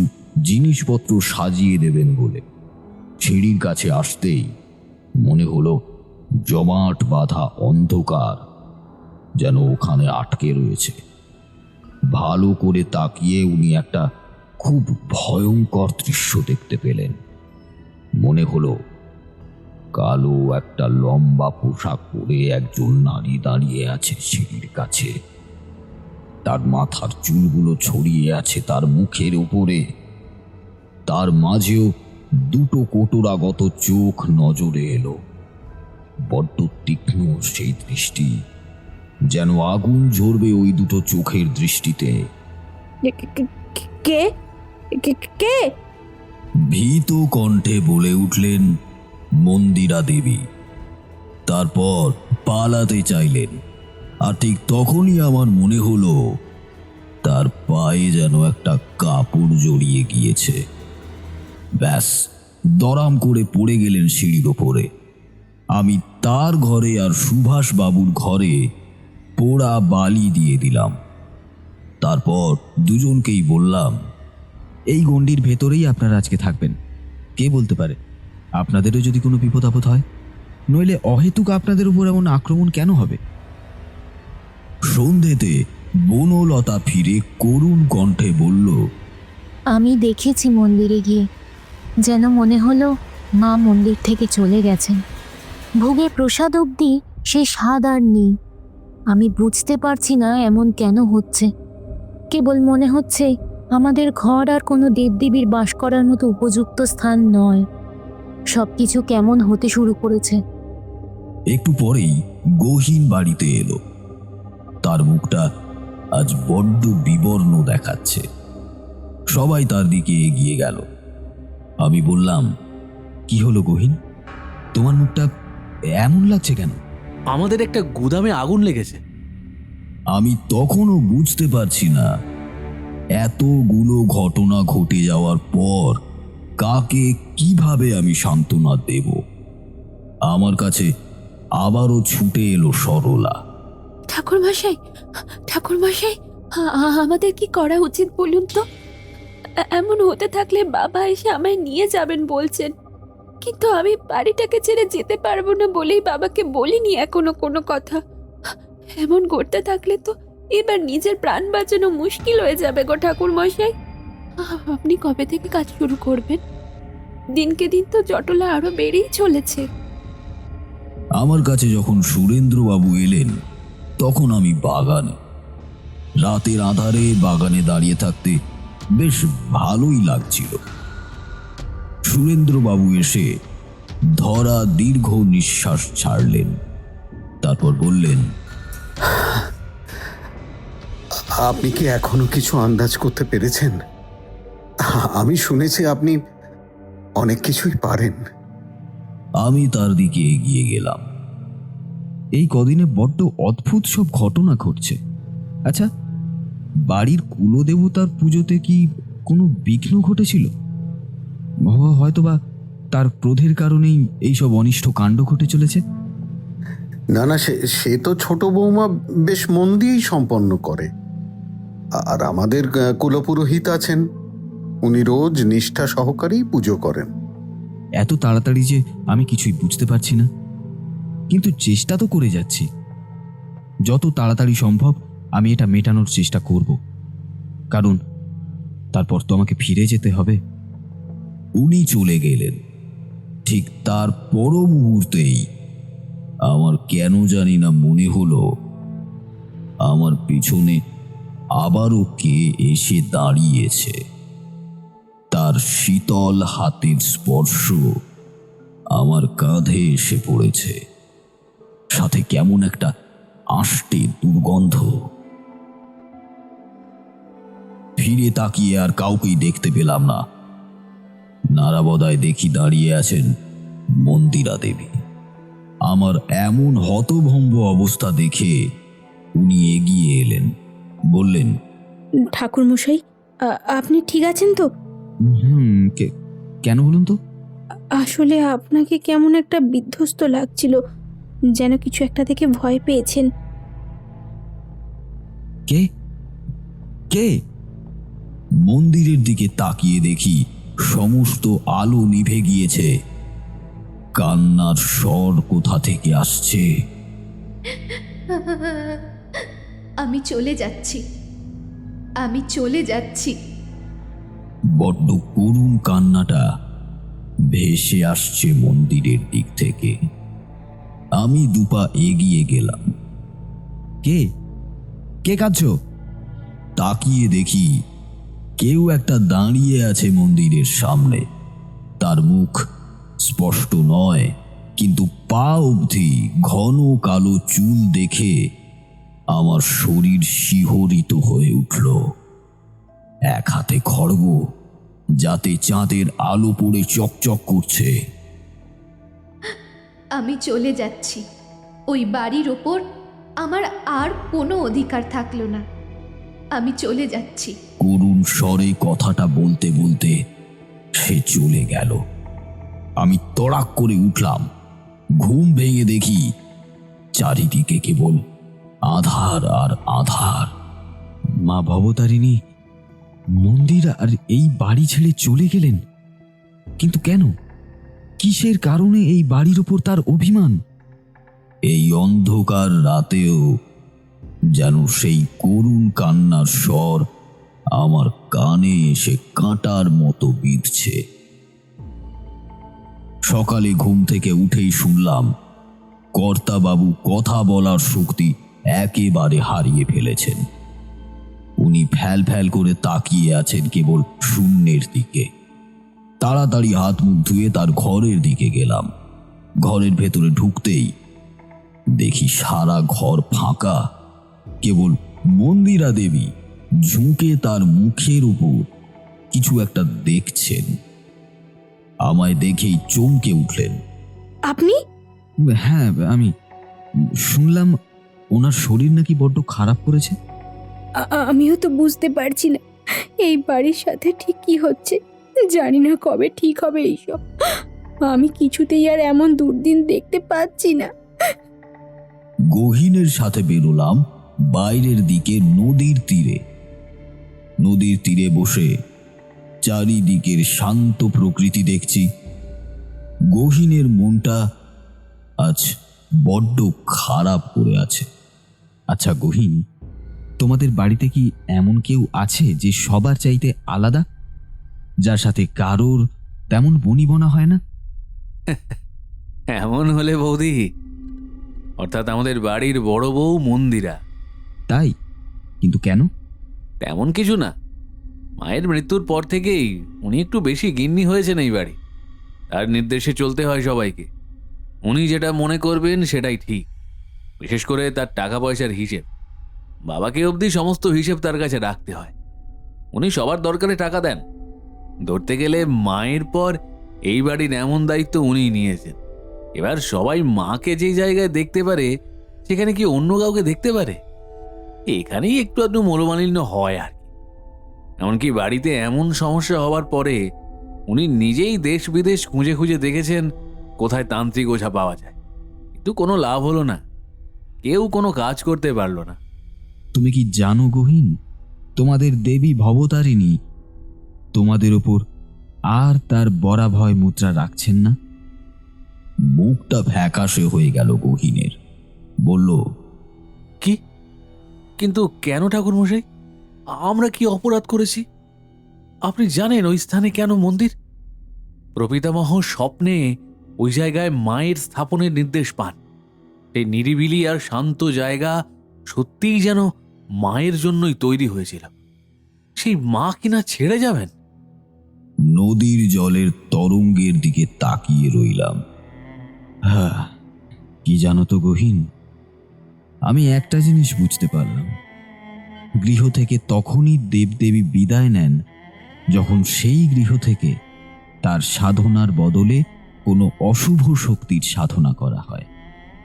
জিনিসপত্র সাজিয়ে দেবেন বলে। সিঁড়ির কাছে আসতেই মনে হলো জমাট বাঁধা অন্ধকার যেন ওখানে আটকে রয়েছে। ভালো করে তাকিয়ে উনি একটা খুব ভয়ঙ্কর দৃশ্য দেখতে পেলেন। মনে হলো কালো একটা লম্বা পোশাক পরে একজন নারী দাঁড়িয়ে আছে সিঁড়ির কাছে। তার মাথার চুলগুলো ছড়িয়ে আছে তার মুখের উপরে। তার মাঝেও দুটো কোটরাগত চোখ নজরে এলো। বড্ড তীক্ষ্ণ সেই দৃষ্টি, যেন আগুন ঝরবে ওই দুটো চোখের দৃষ্টিতে। কে কে? ভীত কণ্ঠে বলে উঠলেন মন্দিরা দেবী। তারপর পালাতে চাইলেন, আর ঠিক তখনই আমার মনে হলো তার পায়ে যেন একটা কাপড় জড়িয়ে গিয়েছে। ব্যাস, দরাম করে পড়ে গেলেন সিঁড়ির ওপরে। আমি তার ঘরে আর সুভাষ বাবুর ঘরে পোড়া বালি দিয়ে দিলাম। তারপর দুজনকেই বললাম, এই গণ্ডির ভেতরেই আপনারা আজকে থাকবেন। কে বলতে পারে আপনাদেরও যদি কোনো বিপদ আপদ হয়, নইলে অহেতুক আপনাদের উপর এমন আক্রমণ কেন হবে? সন্ধেতে বনলতা ফিরে করুণ কণ্ঠে বলল, আমি দেখেছি মন্দিরে গিয়ে, যেন মনে হলো মা মন্দির থেকে চলে গেছেন। ভোগের প্রসাদ অবধি সে স্বাদ আর নেই। আমি বুঝতে পারছি না এমন কেন হচ্ছে। কেবল মনে হচ্ছে আমাদের ঘর আর কোনো দেবদেবীর বাস করার মতো উপযুক্ত স্থান নয়। সবকিছু কেমন হতে শুরু করেছে। একটু পরেই গহীন বাড়িতে এলো। তার মুখটা আজ বড্ড বিবর্ণ দেখাচ্ছে। সবাই তার দিকে এগিয়ে গেল। আমি বললাম, কি হলো গহীন, তোমার মুখটা এমন লাগছে কেন? আমাদের একটা গুদামে আগুন লেগেছে। আমি তখনও বুঝতে পারছি না এতগুলো ঘটনা ঘটে যাওয়ার পর কাকে কিভাবে আমি সান্ত্বনা দেব। আমার কাছে আবারও ছুটে এলো সরলা। ঠাকুরমশাই, ঠাকুরমশাই, আমাদের কি করা উচিত বলুন তো? এমন হতে থাকলে বাবা এসে আমায় নিয়ে যাবেন বলছেন, কিন্তু আমি বাড়িটাকে ছেড়ে যেতে পারবো না বলেই বাবাকে বলিনি এখনো কোনো কথা। এমন করতে থাকলে তো এবার নিজের প্রাণ বাঁচানো মুশকিল হয়ে যাবে গো ঠাকুরমশাই। আপনি কবে থেকে কাজ শুরু করবেন? দিনকে দিন তো জটলা আরো বেড়েই চলেছে। আমার কাছে যখন সুরেন্দ্রবাবু এলেন তখন আমি বাগানে। রাতের আঁধারে বাগানে দাঁড়িয়ে থাকতে বেশ ভালোই লাগছিল। সুরেন্দ্রবাবু এসে ধরা দীর্ঘ নিঃশ্বাস ছাড়লেন। তারপর বললেন, আপনি কি এখনো কিছু আন্দাজ করতে পেরেছেন? আমি শুনেছি আপনি অনেক কিছুই পারেন। আমি তার দিকে এগিয়ে গেলাম। এই কদিনে বড্ড অদ্ভুত সব ঘটনা ঘটছে। আচ্ছা, বাড়ির কুলদেবতার পুজোতে কি কোনো বিঘ্ন ঘটেছিল? হয়তোবা তার ক্রোধের কারণেই এইসব অনিষ্ট কাণ্ড ঘটে চলেছে। না না, সে তো ছোট বৌমা বেশ মন দিয়েই সম্পন্ন করে। আর আমাদের কুলপুরোহিত আছেন, উনি রোজ নিষ্ঠা সহকারেই পুজো করেন। এত তাড়াতাড়ি যে আমি কিছুই বুঝতে পারছি না, কিন্তু চেষ্টা তো করে যাচ্ছি। যত তাড়াতাড়ি সম্ভব আমি এটা মেটানোর চেষ্টা করব, কারণ তারপর তো আমাকে ফিরে যেতে হবে। উনি চলে গেলেন। ঠিক তার পর মুহূর্তেই আমার কেন জানি না মনে হলো আমার পিছনে আবারও কে এসে দাঁড়িয়েছে। তার শীতল হাতের স্পর্শ আমার কাঁধে এসে পড়েছে, সাথে কেমন একটা আষ্টে দুর্গন্ধ। ফিরে তাকিয়ে আর কাউকেই দেখতে পেলাম না। নারাবদায় দেখি দাঁড়িয়ে আছেন মন্দিরা দেবী। আমার এমন হতভম্ব অবস্থা দেখে উনি এগিয়ে এলেন, বললেন, ঠাকুরমশাই, আপনি ঠিক আছেন তো? কেন বলুন তো? আসলে আপনাকে কেমন একটা বিধ্বস্ত লাগছিল, যেন কিছু একটা দেখে ভয় পেয়েছেন। কে কে? মন্দিরের দিকে তাকিয়ে দেখি সমস্ত আলো নিভে গিয়েছে। কান্নার স্বর কোথা থেকে আসছে। আমি চলে যাচ্ছি, আমি চলে যাচ্ছি। বড্ড করুণ কান্নাটা ভেসে আসছে মন্দিরের দিক থেকে। আমি দুপা এগিয়ে গেলাম। কে কে কাঁদছো? তাকিয়ে দেখি কেউ একটা দাঁড়িয়ে আছে মন্দিরের সামনে। তার মুখ স্পষ্ট নয়, কিন্তু পা অবধি ঘন কালো চুল দেখে আমার শরীর শিহরিত হয়ে উঠল। এক হাতে খড়গ, যাতে চাঁদের আলো পড়ে চকচক করছে। আমি চলে যাচ্ছি। ওই বাড়ির ওপর আমার আর কোনো অধিকার থাকলো না। আমি চলে যাচ্ছি। করুণ স্বরে কথাটা বলতে বলতে সে চলে গেল। আমি তড়াক করে উঠলাম। ঘুম ভেঙে দেখি চারিদিকে কেবল আধার আর আধার। মা ভবতারিণী মন্দির আর এই বাড়ি ছেড়ে চলে গেলেন, কিন্তু কেন? কিসের কারণে এই বাড়ির উপর তার অভিমান? এই অন্ধকার রাতেও যেন সেই করুণ কান্নার স্বর আমার কানে এসে কাঁটার মতো বিঁধছে। সকালে ঘুম থেকে উঠেই শুনলাম কর্তাবাবু কথা বলার শক্তি একেবারে হারিয়ে ফেলেছেন। উনি ফ্যাল ফ্যাল করে তাকিয়ে আছেন কেবল শূন্যের দিকে। তাড়াতাড়ি হাত মুখ ধুয়ে তার ঘরের দিকে গেলাম। ঘরের ভেতরে ঢুকতেই দেখি সারা ঘর ফাঁকা, কেবল মন্দিরা দেবী ঝুঁকে তার মুখের উপর কিছু একটা দেখছেন। আমায় দেখেই চমকে উঠলেন। আপনি? হ্যাঁ, আমি শুনলাম ওনার শরীর নাকি বড্ড খারাপ করেছে। আমিও তো বুঝতে পারছি না এই বাড়ির সাথে ঠিক কি হচ্ছে। জানি না কবে ঠিক হবে এইসব। আমি কিছুতেই আর এমন দুর্দিন দেখতে পাচ্ছি না। গহীনের সাথে বেরোলাম বাইরের দিকে নদীর তীরে। নদীর তীরে বসে চারিদিকের শান্ত প্রকৃতি দেখছি। গহীনের মনটা আজ বড্ড খারাপ করে আছে। আচ্ছা গহীন, তোমাদের বাড়িতে কি এমন কেউ আছে যে সবার চাইতে আলাদা, যার সাথে কারোর তেমন বনিবনা হয় না? এমন হলে বৌদি, অর্থাৎ আমাদের বাড়ির বড় বউ মন্দিরা। তাই? কিন্তু কেন? তেমন কিছু না। মায়ের মৃত্যুর পর থেকেই উনি একটু বেশি গিন্নি হয়েছেন এই বাড়ি। তার নির্দেশে চলতে হয় সবাইকে। উনি যেটা মনে করবেন সেটাই ঠিক। বিশেষ করে তার টাকা পয়সার হিসেব। বাবাকে অবধি সমস্ত হিসেব তার কাছে রাখতে হয়। উনি সবার দরকারে টাকা দেন। ধরতে গেলে মায়ের পর এই বাড়ির এমন দায়িত্ব উনিই নিয়েছেন। এবার সবাই মাকে যে জায়গায় দেখতে পারে সেখানে কি অন্য কাউকে দেখতে পারে? এখানেই একটু আধটু মনোমালিন্য হয় আর কি। এমনকি বাড়িতে এমন সমস্যা হওয়ার পরে উনি নিজেই দেশ বিদেশ খুঁজে খুঁজে দেখেছেন কোথায় তান্ত্রিক ওঝা পাওয়া যায়, কিন্তু কোনো লাভ হলো না। কেউ কোনো কাজ করতে পারল না। তুমি কি জানো গহীন, তোমাদের দেবী ভবতারিণী তোমাদের ওপর আর তার বরাভয় মুদ্রা রাখছেন না? মুখটা ফ্যাকাশে হয়ে গেল গহীনের। বলল, কি? কিন্তু কেন ঠাকুরমশাই? আমরা কি অপরাধ করেছি? আপনি জানেন ওই স্থানে কেন মন্দির? প্রপিতামহ স্বপ্নে ওই জায়গায় মায়ের স্থাপনের নির্দেশ পান। এই নিরিবিলি আর শান্ত জায়গা সত্যিই যেন মায়ের জন্যই তৈরি হয়েছিল। সেই মা কিনা ছেড়ে যাবেন? নদীর জলের তরঙ্গের দিকে তাকিয়ে রইলাম। হ্যাঁ, কি জানো তো গহীন, আমি একটা জিনিস বুঝতে পারলাম। গৃহ থেকে তখনই দেবদেবী বিদায় নেন যখন সেই গৃহ থেকে তার সাধনার বদলে কোনো অশুভ শক্তির সাধনা করা হয়।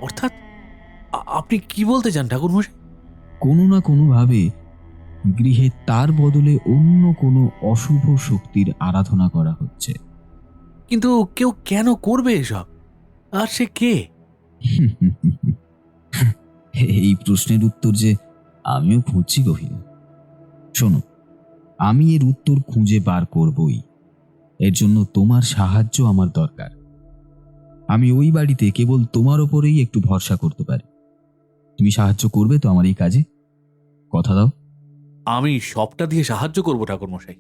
অর্থাৎ আপনি কি বলতে চান ঠাকুরমশাই? কোনো না কোনোভাবে গৃহে তার বদলে অন্য কোনো অশুভ শক্তির আরাধনা করা হচ্ছে। কিন্তু কেউ কেন করবে এসব? আর সে কে? এই প্রশ্নের উত্তর যে আমিও খুঁজছি গহীন। শোনো, আমি এর উত্তর খুঁজে বার করবই। এর জন্য তোমার সাহায্য আমার দরকার। আমি ওই বাড়িতে কেবল তোমার ওপরেই একটু ভরসা করতে পারি। তুমি সাহায্য করবে তো আমার এই কাজে? কথা দাও। আমি সবটা দিয়ে সাহায্য করব ঠাকুরমশাই।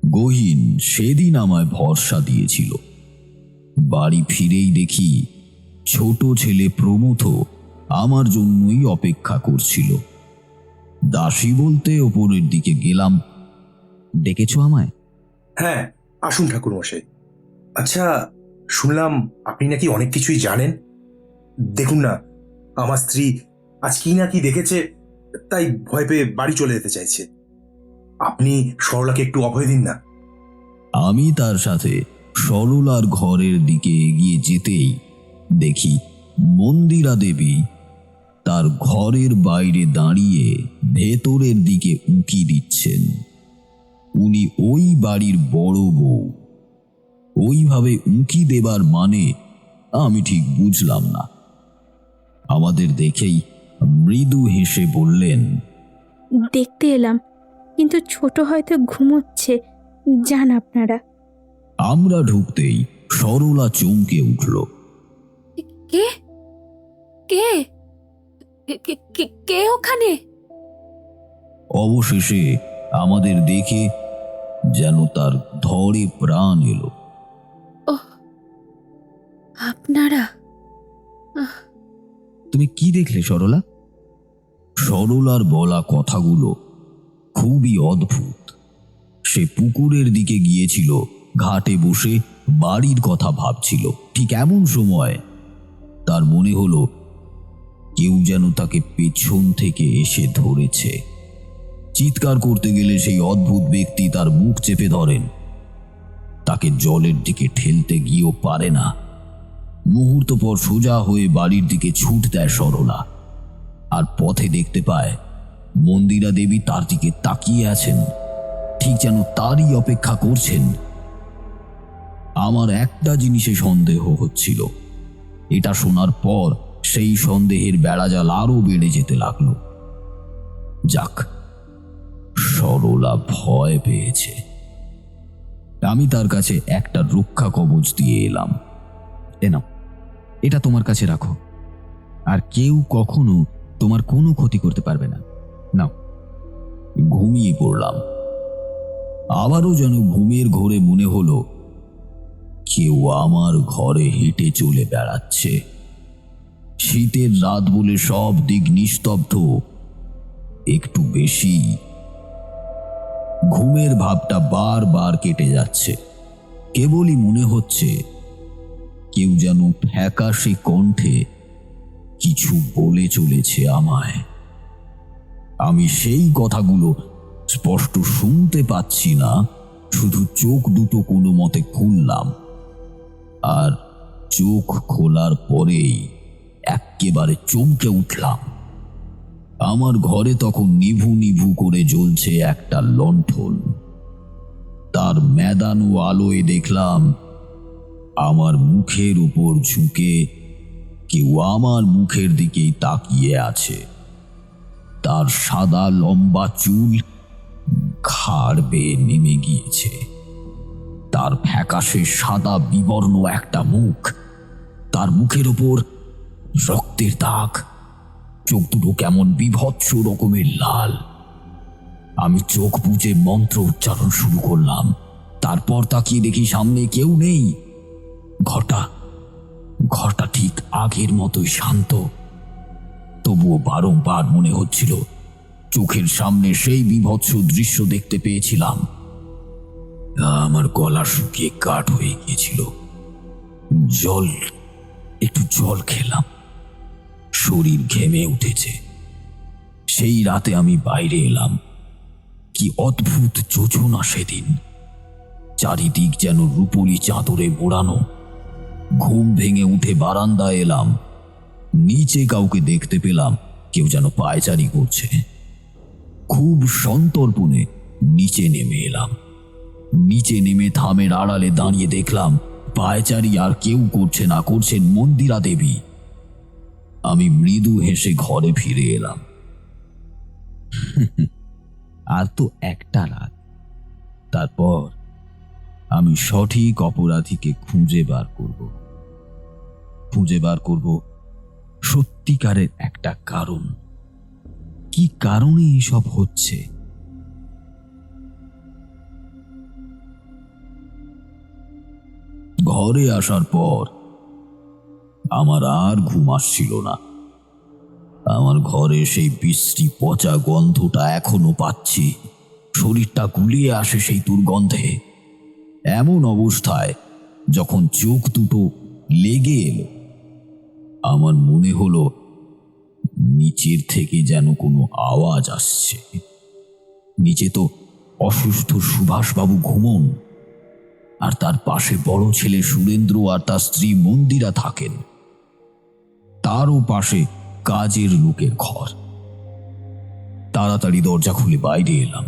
গহীন সেদিন আমায় ভরসা দিয়েছিল। বাড়ি ফিরেই দেখি ছোট ছেলে প্রমথ আমার জন্যই অপেক্ষা করছিল। দাসী বলতে ওপরের দিকে গেলাম। ডেকেছো আমায়? হ্যাঁ, আসুন ঠাকুরমশাই। আচ্ছা, শুনলাম আপনি নাকি অনেক কিছুই জানেন। দেখুন না, আমার স্ত্রী আজ কি না কি দেখেছে, তাই ভয় পেয়ে বাড়ি চলে যেতে চাইছে। আপনি সরলাকে একটু অভয় দিন না। আমি তার সাথে সরলার ঘরের দিকে এগিয়ে যেতেই দেখি মন্দিরা দেবী তার ঘরের বাইরে দাঁড়িয়ে ভেতরের দিকে উঁকি দিচ্ছেন। উনি ওই বাড়ির বড় বউ। ওইভাবে উঁকি দেবার মানে আমি ঠিক বুঝলাম না। আমাদের দেখেই মৃদু হেসে বললেন, দেখতে এলাম, কিন্তু ছোট হয়তো ঘুমোচ্ছে, যান আপনারা। আমরা ঢুকতেই সরলা চমকে উঠল। কে কে কে ওখানে? অবশেষে আমাদের দেখে যেন তার ধরে প্রাণ এলো। আপনারা? তুমি কি দেখলে সরলা? সরলার বলা কথাগুলো খুবই অদ্ভুত। সে পুকুরের দিকে গিয়েছিল, ঘাটে বসে বাড়ির কথা ভাবছিল। ঠিক এমন সময় তার মনে হলো কেউ যেন তাকে পেছন থেকে এসে ধরেছে। চিৎকার করতে গেলে সেই অদ্ভুত ব্যক্তি তার মুখ চেপে ধরেন। তাকে জলের দিকে ঠেলতে গিয়েও পারে না। মুহূর্ত পর সোজা হয়ে বাড়ির দিকে ছুট দেয় সরলা, আর পথে দেখতে পায় মন্দিরা দেবী তার দিকে তাকিয়ে আছেন, ঠিক যেন তারই অপেক্ষা করছেন। আমার একটা জিনিসে সন্দেহ হচ্ছিল। এটা শোনার পর সেই সন্দেহের বেড়াজাল আরো বেড়ে যেতে লাগলো। যাক, সরলা ভয় পেয়েছে। আমি তার কাছে একটা রক্ষা কবচ দিয়ে এলাম। এ নাও, এটা তোমার কাছে রাখো, আর কেউ কখনো তোমার কোনো ক্ষতি করতে পারবে না। নাও। ঘুমিয়ে পড়লাম। আবারও যেন ঘুমের ঘোরে মনে হলো কেউ আমার ঘরে হেঁটে চলে বেড়াচ্ছে। শীতের রাত বলে সব দিক নিস্তব্ধ, একটু বেশি। ঘুমের ভাবটা বারবার কেটে যাচ্ছে। কেবলই মনে হচ্ছে কেউ যেন ফ্যাকাশে কণ্ঠে কিছু বলে চলেছে আমায়। আমি সেই কথাগুলো স্পষ্ট শুনতে পাচ্ছি না, শুধু চোখ দুটো কোনো মতে খুললাম। আর চোখ খোলার পরেই এক্কেবারে চমকে উঠলাম। আমার ঘরে তখন নিভু নিভু করে জ্বলছে একটা লণ্ঠন। তার মেদানো আলোয় দেখলাম আমার মুখের উপর ঝুঁকে কেউ আমার মুখের দিকেই তাকিয়ে আছে। তার সাদা লম্বা চুল ঘাড় বেয়ে নেমে গিয়েছে। তার ফ্যাকাশে সাদা বিবর্ণ একটা মুখ, তার মুখের ওপর রক্তের দাগ, চোখ দুটো কেমন বিভৎস রকমের লাল। আমি চোখ বুজে মন্ত্র উচ্চারণ শুরু করলাম। তারপর তাকিয়ে দেখি সামনে কেউ নেই। ঘরটা ঠিক আগের মতোই শান্ত, তবুও বারংবার মনে হচ্ছিল চোখের সামনে সেই বিভৎস দৃশ্য দেখতে পেয়েছিলাম। আমার গলা শুকিয়ে কাঠ হয়ে গিয়েছিল। একটু জল খেলাম, শরীর ঘেমে উঠেছে। সেই রাতে আমি বাইরে এলাম। কি অদ্ভুত যোজনা সেদিন! চারিদিক যেন রূপলি চাদরে মোড়ানো। ঘুম ভেঙে উঠে বারান্দায় এলাম। নিচে কাউকে দেখতে পেলাম, কেউ যেন পায়চারি করছে। খুব সন্তর্পণে নিচে নেমে এলাম। নিচে নেমে থামের আড়ালে দাঁড়িয়ে দেখলাম পায়চারি আর কেউ করছে না, করছেন মন্দিরা দেবী। আমি মৃদু হেসে ঘরে ফিরে এলাম। আর তো একটা রাত, তারপর আমি সঠিক অপরাধীকে খুঁজে বার করব সত্যিকারের একটা কারণ। কি কারণে এসব হচ্ছে? ঘরে আসার পর আমার আর ঘুম আসছিল না। আমার ঘরে সেই বিশ্রী পচা গন্ধটা এখনো পাচ্ছি। শরীরটা গুলিয়ে আসে সেই দুর্গন্ধে। এমন অবস্থায় যখন চোখ দুটো লেগে এলো, আমার মনে হলো নিচের থেকে যেন কোনো আওয়াজ আসছে। নিচে তো অসুস্থ সুভাষবাবু ঘুমন, আর তার পাশে বড় ছেলে সুরেন্দ্র আর তার স্ত্রী মন্দিরা থাকেন। তারও পাশে কাজের লোকের ঘর। তাড়াতাড়ি দরজা খুলে বাইরে এলাম।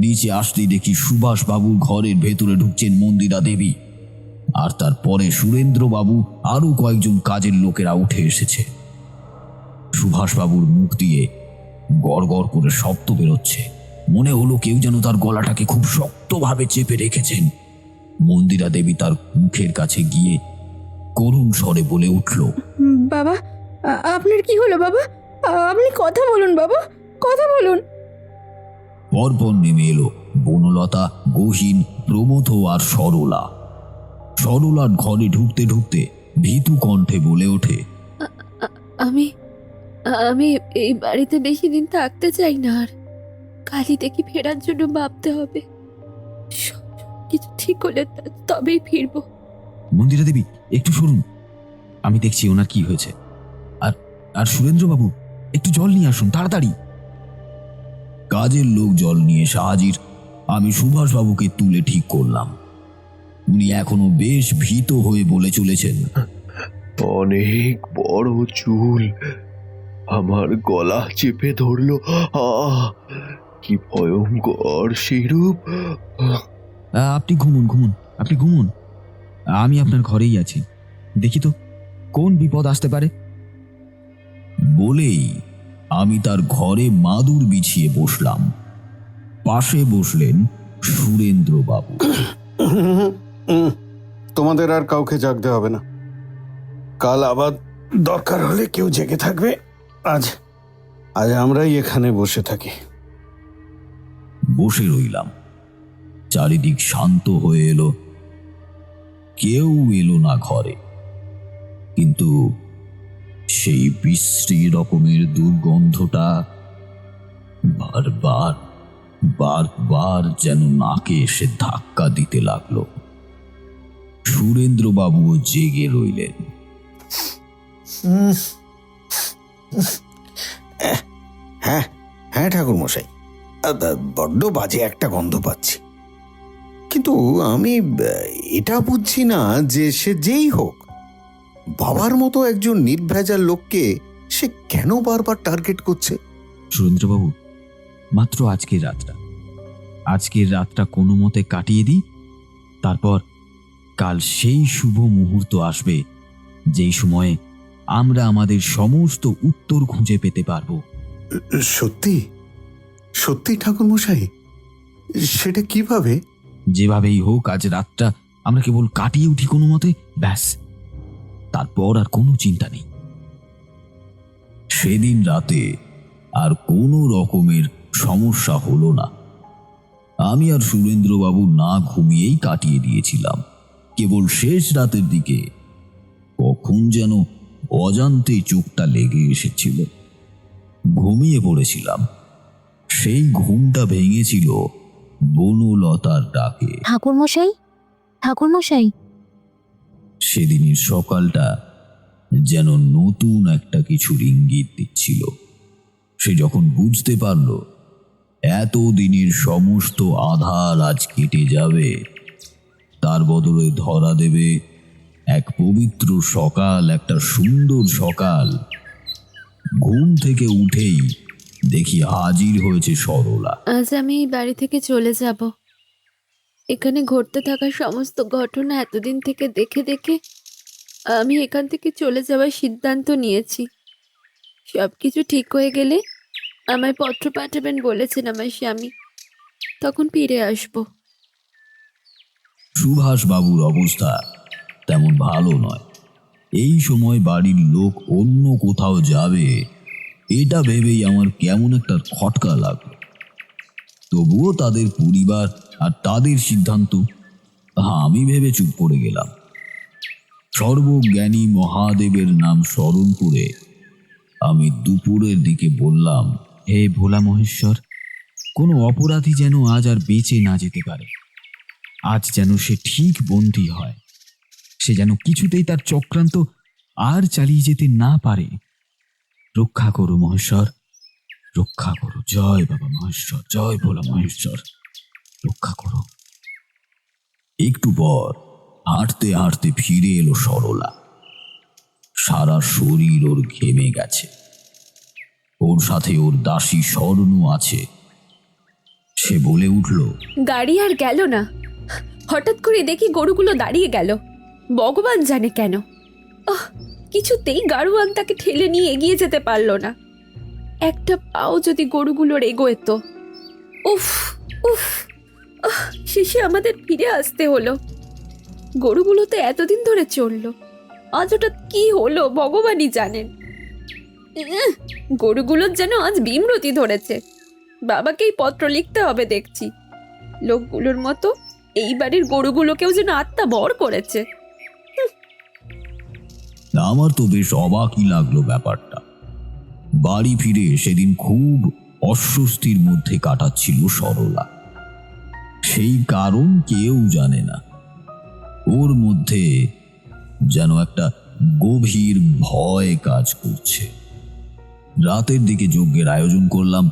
নিচে আসতেই দেখি সুভাষবাবুর ঘরের ভেতরে ঢুকছেন মন্দিরা দেবী, আর তারপরে সুরেন্দ্রবাবু আরো কয়েকজন কাজের লোকেরা উঠে এসেছে। সুভাষবাবুর মুখ দিয়ে গড় গড় করে শব্দ বেরোচ্ছে। মনে হলো কেউ যেন তার গলাটাকে খুব শক্তভাবে চেপে রেখেছেন। মন্দিরা দেবী তার মুখের কাছে গিয়ে করুণ স্বরে বলে উঠল, বাবা, আপনার কি হলো বাবা? আপনি কথা বলুন বাবা, কথা বলুন। পরপর নেমে এলো বনলতা, গহীন, প্রমথ আর সরলা। সরলার ঘরে ঢুকতে ঢুকতে ভীতু কণ্ঠে বলে ওঠে, আমি আমি এই বাড়িতে বেশি দিন থাকতে চাই না। আর কালি দেখি ফেরার জন্য ভাবতে হবে। সব কিছু ঠিক হলে তবেই ফিরবো। মন্দিরা দেবী, একটু সরুন, আমি দেখছি ওনার কি হয়েছে। আর সুরেন্দ্রবাবু, একটু জল নিয়ে আসুন তাড়াতাড়ি। কাজের লোক জল নিয়ে এসে হাজির। আমি সুভাষবাবুকে তুলে ঠিক করলাম। উনি এখনো বেশ ভীত হয়ে বলে চলেছেন, অনেক বড় চুল, আমার গলা চেপে ধরলো। কি ভয়ঙ্কর সেই রূপ! আপনি ঘুমুন, আমি আপনার ঘরেই আছি। দেখি তো কোন বিপদ আসতে পারে। বলেই আমি তার ঘরে মাদুর বিছিয়ে বসলাম। পাশে বসলেন সুরেন্দ্রবাবু। তোমাদের আর কাউকে জাগতে হবে না। কাল আবার দরকার হলে কেউ জেগে থাকবে। আজ আমরাই এখানে বসে থাকি। বসে রইলাম। চারিদিক শান্ত হয়ে এলো। কেউ এলো না ঘরে, কিন্তু সেই বিশ্রী রকমের দুর্গন্ধটা বারবার যেন নাকে এসে ধাক্কা দিতে লাগলো। সুরেন্দ্রবাবুও জেগে রইলেন। হ্যাঁ হ্যাঁ ঠাকুরমশাই, বড্ড বাজে একটা গন্ধ পাচ্ছি। কিন্তু আমি এটা বুঝছি না যে সে যেই হোক, বাবার মতো একজন নির্ভেজাল লোককে সে কেন বারবার টার্গেট করছে। সুরেন্দ্রবাবু, মাত্র আজকের রাতটা কোনো মতে কাটিয়ে দিই, তারপর কাল সেই শুভ মুহূর্ত আসবে যেই সময়ে আমরা আমাদের সমস্ত উত্তর খুঁজে পেতে পারবো। সত্যি সত্যি ঠাকুরমশাই? সেটা কিভাবে? যেভাবেই হোক আজ রাতটা আমরা কেবল কাটিয়ে উঠি কোনো মতে, ব্যাস, তারপর আর কোনো চিন্তা নেই। সেদিন রাতে আর কোনো রকমের সমস্যা হলো না। আমি আর সুরেন্দ্রবাবু না ঘুমিয়েই কাটিয়ে দিয়েছিলাম। কেবল শেষ রাতের দিকে কখন যেন অজান্তে চোখটা লেগে এসেছিল। ঘুমিয়ে পড়েছিলাম। সেই ঘুমটা ভেঙেছিল বনলতার ডাকে। ঠাকুরমশাই। সেদিনের সকালটা যেন নতুন একটা কিছুর ইঙ্গিত দিচ্ছিল। সে যখন বুঝতে পারল এতদিনের সমস্ত আধার আজ কেটে যাবে, তার বদলে ধরা দেবে এক পবিত্র সকাল, একটা সুন্দর সকাল। ঘুম থেকে উঠেই দেখি হাজির হয়েছে সরলা। আজ আমি এই বাড়ি থেকে চলে যাব। এখানে ঘটতে থাকা সমস্ত ঘটনা এতদিন থেকে দেখে দেখে আমি এখান থেকে চলে যাওয়ার সিদ্ধান্ত নিয়েছি। সব কিছু ঠিক হয়ে গেলে আমায় পত্র পাঠাবেন বলেছেন আমার স্বামী, তখন ফিরে আসবো। সুভাষ বাবুর অবস্থা তেমন ভালো নয়। এই সময় বাড়ির লোক অন্য কোথাও যাবে এটা ভেবেই আমার কেমন একটা খটকা লাগলো। তবুও তাদের পরিবার আর তাদের সিদ্ধান্ত, আমি ভেবে চুপ করে গেলাম। সর্বজ্ঞানী মহাদেবের নাম স্মরণ করে আমি দুপুরের দিকে বললাম, হে ভোলা মহেশ্বর, কোনো অপরাধী যেন আজ আর বেঁচে না যেতে পারে। আজ যেন সে ঠিক বন্দী হয়, সে যেন কিছুতেই তার চক্রান্ত আর চালিয়ে যেতে না পারে। রক্ষা করো মহেশ্বর, রক্ষা করো। জয় বাবা মহেশ্বর, জয় ভোলা মহেশ্বর, রক্ষা করো। একটু পর হাঁটতে হাঁটতে ফিরে এলো সরলা। সারা শরীর ওর ঘেমে গেছে। ওর সাথে ওর দাসী স্বর্ণ আছে। সে বলে উঠল, গাড়ি আর গেল না। হঠাৎ করে দেখি গরুগুলো দাঁড়িয়ে গেল, ভগবান জানে কেন। কিছুতেই গাড়োয়ান তাকে ঠেলে নিয়ে এগিয়ে যেতে পারলো না। একটা পাও যদি গরুগুলোর এগোয় তো। উফ উফ, শেষে আমাদের ফিরে আসতে হলো। গরুগুলো তো এতদিন ধরে চললো, আজ ওটা কি হলো ভগবানই জানেন। গরুগুলোর যেন আজ বিমরতি ধরেছে। বাবাকেই পত্র লিখতে হবে দেখছি। লোকগুলোর মতো এই বাড়ির গরুগুলোকেও যেন আত্মা বর করেছে। আমার তো বেশ অবাকই লাগলো ব্যাপারটা। বাড়ি ফিরে সেদিন খুব অস্বস্তির মধ্যে কাটাচ্ছিল সরলা। সেই কারণ কেউ জানে না। ওর মধ্যে যেন একটা গভীর ভয় কাজ করছে। রাতের দিকে যজ্ঞের আয়োজন করলাম।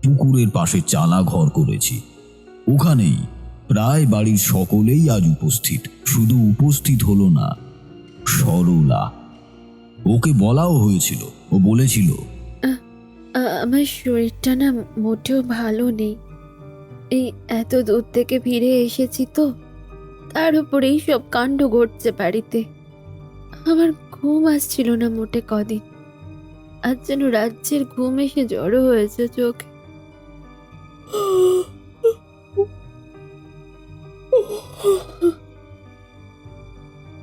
পুকুরের পাশে চালা ঘর করেছি। ওখানেই প্রায় বাড়ির সকলেই আজ উপস্থিত। শুধু উপস্থিত হলো না, সরলা। ওকে বলাও হয়েছিল। ও বলেছিল, আমার শরীরটা না মোটেও ভালো নেই। এই এত দূর থেকে ফিরে এসেছি তো, তার উপরেই সব কাণ্ড ঘটছে বাড়িতে। আমার ঘুম আসছিল না মোটে কদিন। আজ যেন রাজ্যের ঘুম এসে জড়ো হয়েছে চোখে।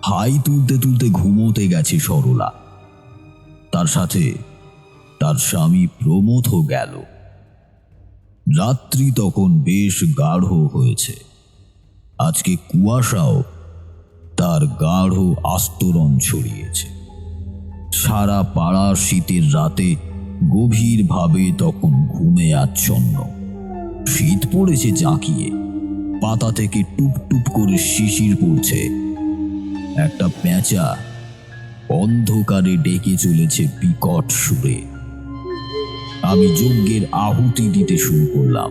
হাই তুলতে তুলতে ঘুমোতে গেছে সরলা। তার সাথে তার স্বামী প্রমথও গেল। রাত্রি তখন বেশ গাঢ় হয়েছে। আজকে কুয়াশাও তার গাঢ় আস্তরণ ছড়িয়েছে। সারা পাড়া শীতের রাতে গভীরভাবে তখন ঘুমে আচ্ছন্ন। শীত পড়েছে জাঁকিয়ে, পাতা থেকে টুপ টুপ করে শিশির পড়ছে। একটা পেঁচা অন্ধকারে ডেকে চলেছে বিকট সুরে। আমি যজ্ঞের আহুতি দিতে শুরু করলাম।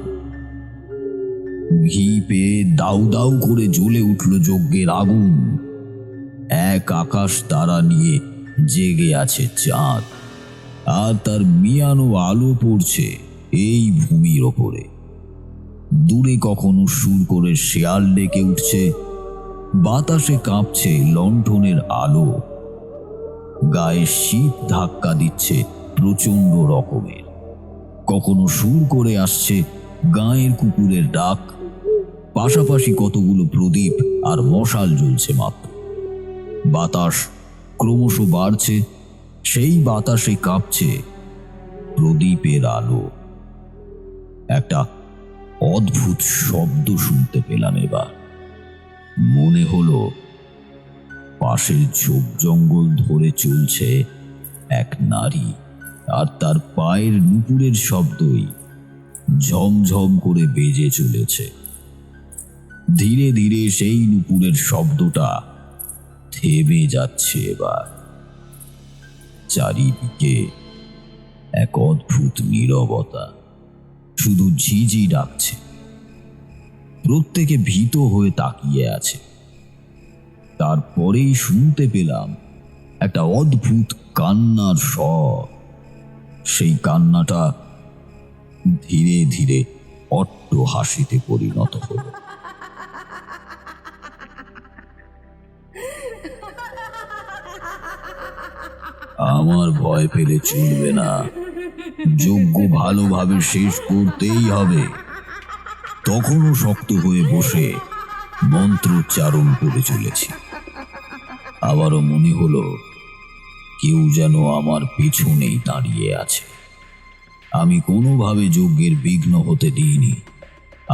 ঘি পেয়ে দাউ দাউ করে জ্বলে উঠল যজ্ঞের আগুন। এক আকাশ তারা নিয়ে জেগে আছে চাঁদ, আর তার মিয়ানো আলো পড়ছে এই ভূমির ওপরে। দূরে কখনো সুর করে শেয়াল ডেকে উঠছে, বাতাসে কাঁপছে লণ্ঠনের আলো, গায়ে শীত ধাক্কা দিচ্ছে প্রচন্ড রকমের। কখনো সুর করে আসছে গাঁয়ের কুকুরের ডাক, পাশাপাশি কতগুলো প্রদীপ আর মশাল জ্বলছে মাত্র। বাতাস ক্রমশ বাড়ছে, সেই বাতাসে কাঁপছে প্রদীপের আলো। একটা অদ্ভুত শব্দ শুনতে পেলাম এবার। মনে হলো পাশের ঝোপ জঙ্গল ধরে চলছে এক নারী, আর তার পায়ের নুপুরের শব্দই ঝমঝম করে বেজে চলেছে। ধীরে ধীরে সেই নুপুরের শব্দটা থেমে যাচ্ছে এবার। চারিদিকে এক অদ্ভুত নীরবতা, শুধু ঝিঝি ডাকছে। প্রত্যেকে ভীত হয়ে তাকিয়ে আছে। তারপরেই শুনতে পেলাম একটা অদ্ভুত কান্নার স্বর। সেই কান্নাটা ধীরে ধীরে অট্ট হাসিতে পরিণত হলো। আমার ভয় পেলে চলবে না, যজ্ঞ ভালোভাবে শেষ করতেই হবে। তখনও শক্ত হয়ে বসে মন্ত্রোচ্চারণ করে চলেছি। আবারও মনে হলো কেউ যেন আমার পেছনেই দাঁড়িয়ে আছে। আমি কোনোভাবে যজ্ঞের বিঘ্ন হতে দিইনি,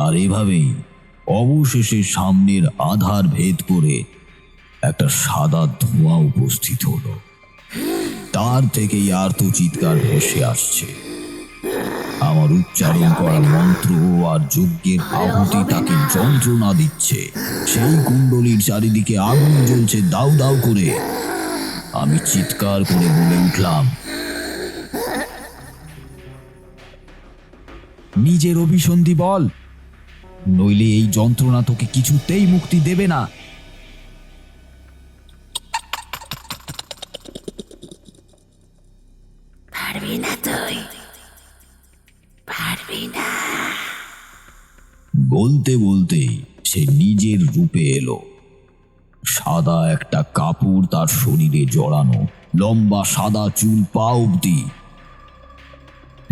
আর এভাবেই অবশেষে সামনের আধার ভেদ করে একটা সাদা ধোঁয়া উপস্থিত হলো। তার থেকেই আর্ত চিৎকার ভেসে আসছে। আমার উচ্চারণ করা মন্ত্র আর যজ্ঞের আহুতি তাকে যন্ত্রণা দিচ্ছে। সেই কুণ্ডলীর চারিদিকে আগুন জ্বলছে দাউ দাউ করে। আমি চিৎকার করে বলে উঠলাম, নিজের অভিসন্ধি বল, নইলে এই যন্ত্রণা তোকে কিছুতেই মুক্তি দেবে না। পারবি না তুই, পারবি না। বলতে বলতেই সে নিজের রূপে এলো। সাদা একটা কাপড় তার শরীরে জড়ানো, লম্বা সাদা চুল পা অবধি।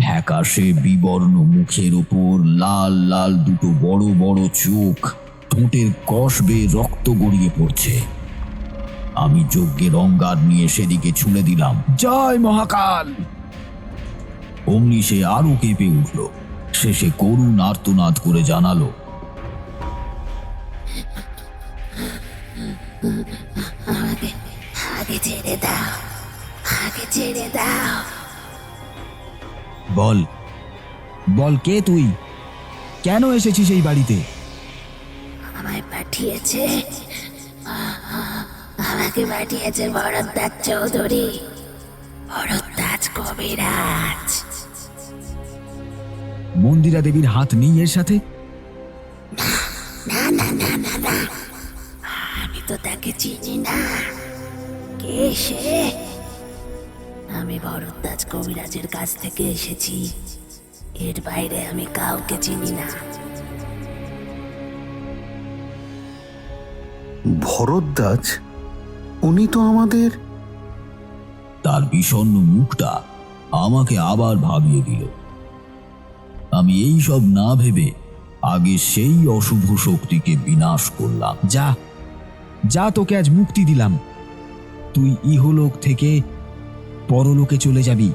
ফ্যাকাশে বিবর্ণ মুখের ওপর লাল লাল দুটো বড় বড় চোখ, ঠোঁটের কষ বেয়ে রক্ত গড়িয়ে পড়ছে। আমি যজ্ঞের অঙ্গার নিয়ে সেদিকে ছুঁড়ে দিলাম, জয় মহাকাল। অমনি সে আরো কেঁপে উঠল। শেষে করুণ আর্তনাদ করে জানালো, আমাকে আগে ছেড়ে দাও, আগে ছেড়ে দাও। বল বল, কে তুই? কেন এসেছিস এই বাড়িতে? আমায় পাঠিয়েছে, আমাকে পাঠিয়েছে ভরদ্বাজ চৌধুরী, ভরদ্বাজ কবিরাজ। মন্দিরা দেবীর হাত নেই এর সাথে? না না না না না, আমি তো তাকে চিনি না। কে সে? আমি ভরদ্বাজ কবিরাজের কাছ থেকে এসেছি, এর বাইরে আমি কাউকে চিনি না। ভরদ্বাজ? উনি তো আমাদের... তার বিষণ্ণ মুখটা আমাকে আবার ভাবিয়ে দিল। আমি এই সব না ভেবে আগে সেই অশুভ শক্তিকে বিনাশ করলাম। যা যা, তোকে আজ মুক্তি দিলাম। তুই ইহলোক থেকে পরলোকে চলে যাবি,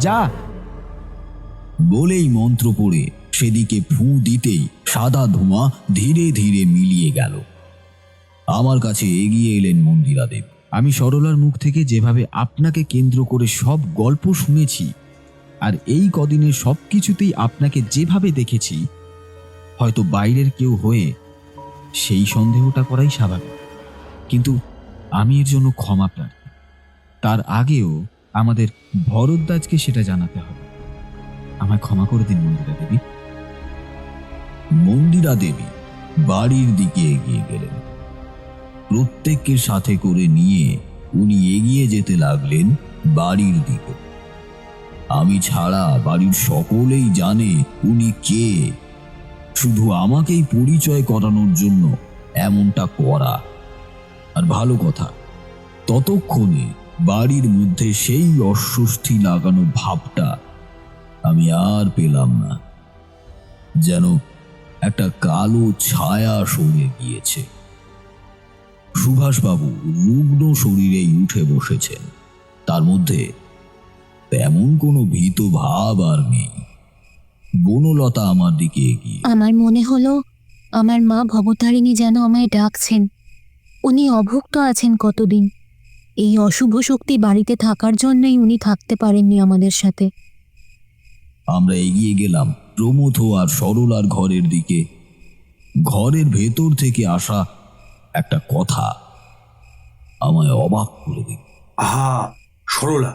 যা। বলেই মন্ত্র পড়ে সেদিকে ফু দিতেই সাদা ধোঁয়া ধীরে ধীরে মিলিয়ে গেল। আমার কাছে এগিয়ে এলেন মন্দিরা দেব। আমি সরলার মুখ থেকে যেভাবে আপনাকে কেন্দ্র করে সব গল্প শুনেছি, আর এই কদিনের সব কিছুতেই আপনাকে যেভাবে দেখেছি, হয়তো বাইরের কেউ হয়ে সেই সন্দেহটা করাই স্বাভাবিক। কিন্তু আমি এর জন্য ক্ষমা প্রার্থী। তার আগেও আমাদের ভরদ্বাজকে সেটা জানাতে হবে। আমায় ক্ষমা করে দিন মন্দিরা দেবী। মন্দিরা দেবী বাড়ির দিকে এগিয়ে গেলেন। প্রত্যেককে সাথে করে নিয়ে উনি এগিয়ে যেতে লাগলেন বাড়ির দিকে। আমি ছাড়া বাড়ির সকলেই জানে উনি কে। শুধু আমাকেই পরিচয় করানোর জন্য এমনটা করা। আর ভালো কথা, ততক্ষণে বাড়ির মধ্যে সেই অস্বস্তি লাগানো ভাবটা আমি আর পেলাম না। যেন একটা কালো ছায়া সরে গিয়েছে। সুভাষবাবু রুগ্ন শরীরেই উঠে বসেছেন। তার মধ্যে তেমন কোনো ভীত ভাব আর নেই। বনলতা আমার দিকে এগিয়ে। আমার মনে হলো আমার মা ভবতারিণী যেন আমায় ডাকছেন। উনি অভুক্ত আছেন কতদিন। এই অশুভ শক্তি বাড়িতে থাকার জন্যই উনি থাকতে পারেননি আমাদের সাথে। আমরা এগিয়ে গেলাম প্রমথ আর সরলার ঘরের দিকে। ঘরের ভেতর থেকে আসা একটা কথা আমায় অবাক করে দিল। আহা, সরলা,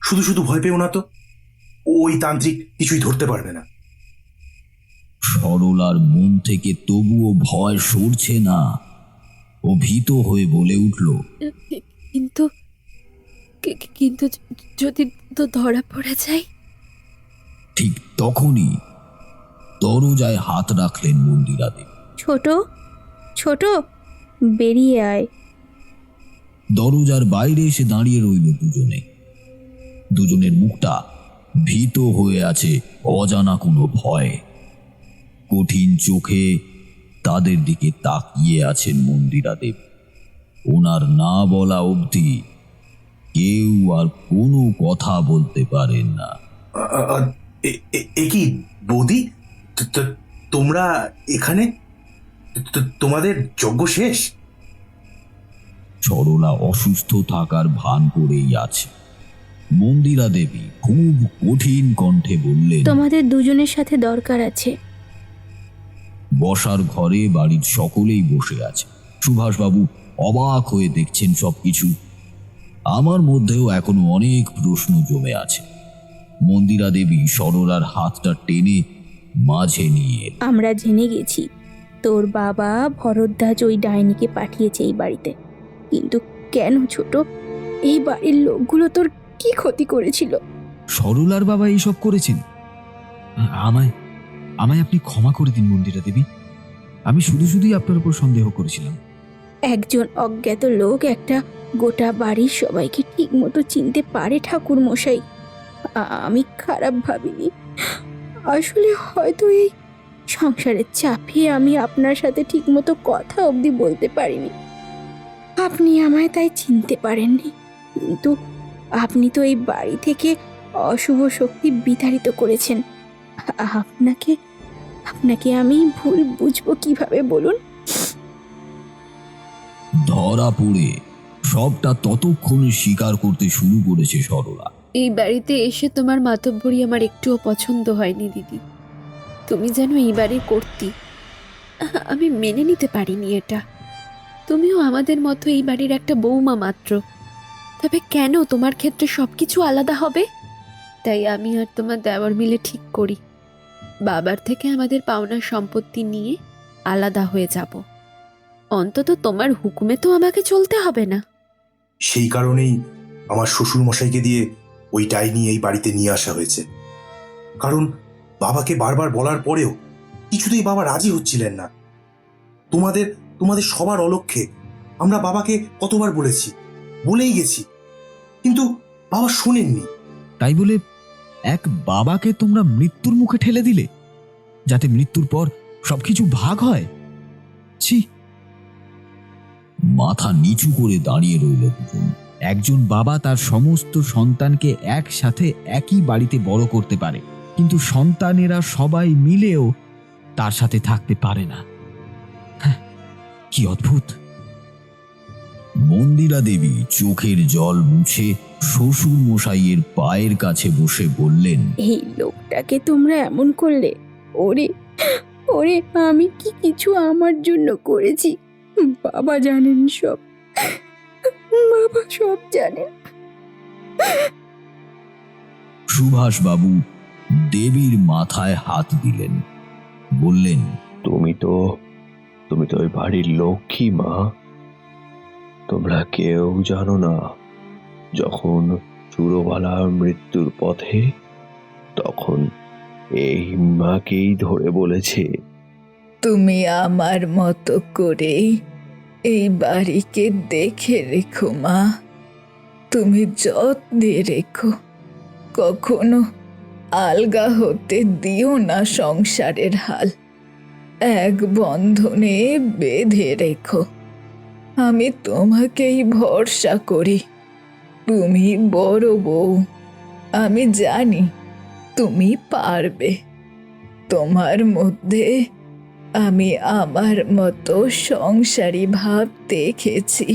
শুধু শুধু ভয় পেও না তো। ওই তান্ত্রিক কিছুই ধরতে পারবে না। সরলার মন থেকে তবুও ভয় সরছে না। ও ভীত হয়ে বলে উঠল, কিন্তু কিন্তু যদি তো ধরা পড়ে যায়। ঠিক তখনই দরজায় হাত রাখলেন মন্দিরা দেবী। ছোট ছোট, বেরিয়ে আয়। দরজার বাইরে এসে দাঁড়িয়ে রইল দুজনে। দুজনের মুখটা ভীত হয়ে আছে অজানা কোনো ভয়। কঠিন চোখে তাদের দিকে তাকিয়ে আছেন মন্দিরা দেবী। ওনার না বলা অবধি কেউ আর কোনো কথা বলতে পারেন না। এ কি বৌদি, তোমরা এখানে? তোমাদের যজ্ঞ শেষ? সরলা অসুস্থ থাকার ভান করেই আছে। মন্দিরা দেবী খুব কঠিন কণ্ঠে বললেন, তোমাদের দুজনের সাথে দরকার আছে। বসার ঘরে বাড়ির সকলেই বসে আছে। সুভাষবাবু অবাক হয়ে দেখছেন সবকিছু। আমার মধ্যেও এখনো অনেক প্রশ্ন জমে আছে। মন্দিরা দেবী সরলার হাতটা টেনে মাঝে নিয়ে, আমরা জেনে গেছি তোর বাবা ভরদ্বাজ ওই ডাইনিকে পাঠিয়েছে এই বাড়িতে। কিন্তু কেন ছোট? এই বাড়ির লোকগুলো তোর কি ক্ষতি করেছিল? সরলার বাবা এইসব করেছেন? আমায় আমায় আপনি ক্ষমা করে দিন মন্দিরা দেবী। আমি শুধু শুধুই আপনার উপর সন্দেহ করেছিলাম। একজন অজ্ঞাত লোক একটা গোটা বাড়ির সবাইকে ঠিক মতো চিনতে পারে ঠাকুর মশাই। আমি খারাপ ভাবিনি। আসলে হয়তো এই সংসারের চাপে আমি আপনার সাথে ঠিক মতো কথা অবধি বলতে পারিনি। আপনি আমায় তাই চিনতে পারেননি। কিন্তু আপনি তো এই বাড়ি থেকে অশুভ শক্তি বিতাড়িত করেছেন। আপনাকে আমি ভুল বুঝবো কিভাবে বলুন? ধরা পড়ে সবটা ততক্ষণে স্বীকার করতে শুরু করেছে সরলা। এই বাড়িতে এসে তোমার মাতব্বরি আমার একটুও পছন্দ হয়নি দিদি। তুমি যেন এই বাড়ির কর্ত্রী, আমি মেনে নিতে পারিনি এটা। তুমিও আমাদের মতো এই বাড়ির একটা বৌমা মাত্র। তবে কেন তোমার ক্ষেত্রে সবকিছু আলাদা হবে? তাই আমি আর তোমার দেওয়ার মিলে ঠিক করি বাবার থেকে আমাদের পাওনা সম্পত্তি নিয়ে আলাদা হয়ে যাব। অন্তত তোমার হুকুমে তো আমাকে চলতে হবে না। সেই কারণেই আমার শ্বশুর মশাইকে দিয়ে ওই ডাইনি এই বাড়িতে নিয়ে আসা হয়েছে। কারণ বাবাকে বারবার বলার পরেও কিছুতেই বাবা রাজি হচ্ছিলেন না। তোমাদের সবার অলক্ষ্যে আমরা বাবাকে কতবার বলেই গেছি, কিন্তু বাবা শোনেননি। তাই বলে এক বাবাকে তোমরা মৃত্যুর মুখে ঠেলে দিলে, যাতে মৃত্যুর পর সবকিছু ভাগ হয়। ছি! মাথা নিচু করে দাঁড়িয়ে রইল দুজন। একজন বাবা তার সমস্ত সন্তানকে একসাথে একই বাড়িতে বড় করতে পারে, কিন্তু সন্তানেরা সবাই মিলেও তার সাথে থাকতে পারে না। কি অদ্ভুত! মন্দিরা দেবী চোখের জল মুছে শ্বশুর মশাইয়ের পায়ের কাছে বসে বললেন, এই লোকটাকে তোমরা এমন করলে? ওরে ওরে, আমি কি কিছু আমার জন্য করেছি? বাবা জানেন সব, বাবা সব জানেন। সুভাষবাবু দেবীর মাথায় হাত দিলেন, বললেন, তুমি তো ওই বাড়ির লক্ষ্মী মা। তোমরা কেউ জানো না, যখন চুরোবালা মৃত্যুর পথে, তখন এই মাকেই ধরে বলেছে, তুমি আমার মতো করে এই বাড়িকে দেখে রেখো মা, তুমি যত্নে রেখো, কখনো আলগা হতে দিও না সংসারের হাল, এক বন্ধনে বেঁধে রেখো। আমি তোমাকেই ভরসা করি, তুমি বড় বউ, আমি জানি তুমি পারবে। তোমার মধ্যে আমি আমার মতো সংসারী ভাব দেখেছি।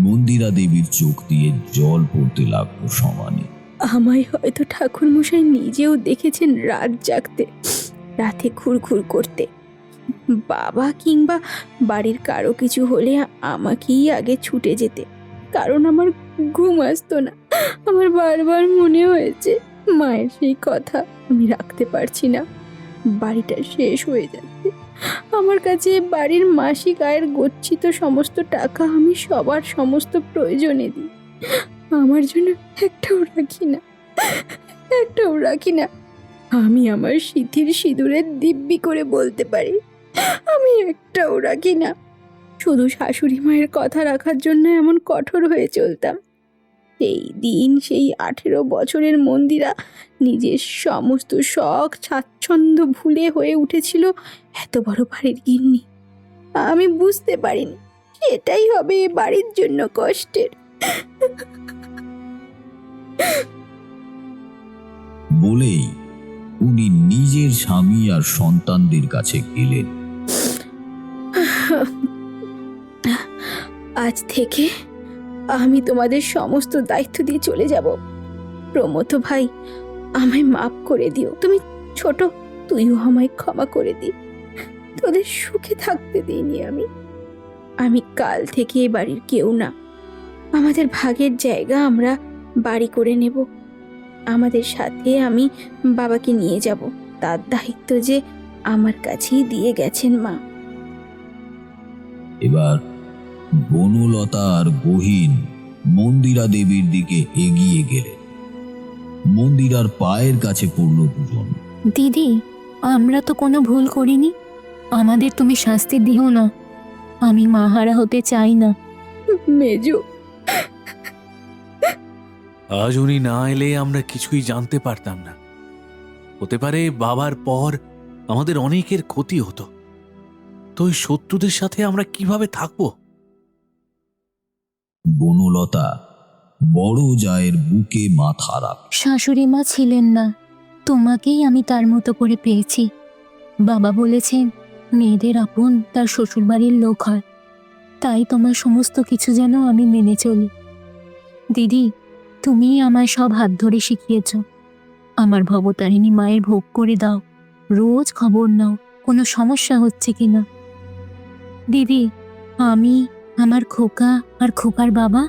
মন্দিরা দেবীর চোখ দিয়ে জল পড়তে লাগলো সমানে। আমায় হয়তো ঠাকুরমশাই নিজেও দেখেছেন রাত জাগতে, রাতে ঘুরঘুর করতে। বাবা কিংবা বাড়ির কারো কিছু হলে আমাকেই আগে ছুটে যেতে, কারণ আমার ঘুম আসতো না। আমার বারবার মনে হয়েছে মায়ের সেই কথা আমি রাখতে পারছি না, বাড়িটা শেষ হয়ে যাচ্ছে। আমার কাছে বাড়ির মাসিক আয়ের গচ্ছিত সমস্ত টাকা আমি সবার সমস্ত প্রয়োজনে দিই, আমার জন্য একটাও রাখি না। আমি আমার সিঁথির সিঁদুরের দিব্যি করে বলতে পারি, আমি একটাও রাখি না। শুধু শাশুড়ি মায়ের কথা রাখার জন্য এমন কঠোর হয়ে চলতাম। সেই দিন, সেই 18 বছরের মন্দিরা নিজের সমস্ত শখ স্বাচ্ছন্দ্য ভুলে হয়ে উঠেছিল এত বড় বাড়ির গিন্নি। আমি বুঝতে পারিনি এটাই হবে এ বাড়ির জন্য কষ্টের। বলেই উনি নিজের স্বামী আর সন্তানদের কাছে গেলেন। আজ থেকে আমি তোমাদের সমস্ত দায়িত্ব দিয়ে চলে যাব। প্রমথ ভাই, আমায় মাফ করে দিও। তুমি ছোট, তুইও আমায় ক্ষমা করে দি। তোদের সুখে থাকতে দিইনি আমি কাল থেকে এ বাড়ির কেউ না। আমাদের ভাগের জায়গা আমরা বাড়ি করে নেব। আমাদের সাথে আমি বাবাকে নিয়ে যাব, তার দায়িত্ব যে আমার কাছেই দিয়ে গেছেন মা। এবার বনলতা আর গহীন মন্দিরা দেবীর দিকে এগিয়ে গেলেন। মন্দিরার পায়ের কাছে পড়ল দুজন। দিদি, আমরা তো কোনো ভুল করিনি, আমাদের তুমি শাস্তি দিও না। আমি মাহারা হতে চাই না। মেজো, আজ উনি না এলে আমরা কিছুই জানতে পারতাম না। হতে পারে বাবার পর আমাদের অনেকের ক্ষতি হতো। তো ওই শত্রুদের সাথে আমরা কিভাবে থাকবো? বনলতা বড় জায়ের বুকে মাথা রাখ। শাশুড়ি মা ছিলেন না, তোমাকেই আমি তার মতো করে পেয়েছি। বাবা বলেছেন মেয়েদের আপন তার শ্বশুরবাড়ির লোক হয়, তাই তোমার সমস্ত কিছু যেন আমি মেনে চলি। দিদি, তুমি আমায় সব হাত ধরে শিখিয়েছ। আমার ভবতারিণী মায়ের ভোগ করে দাও, রোজ খবর নাও কোনো সমস্যা হচ্ছে কিনা। দিদি, আমি, আমার খোকা আর খোকার বাবা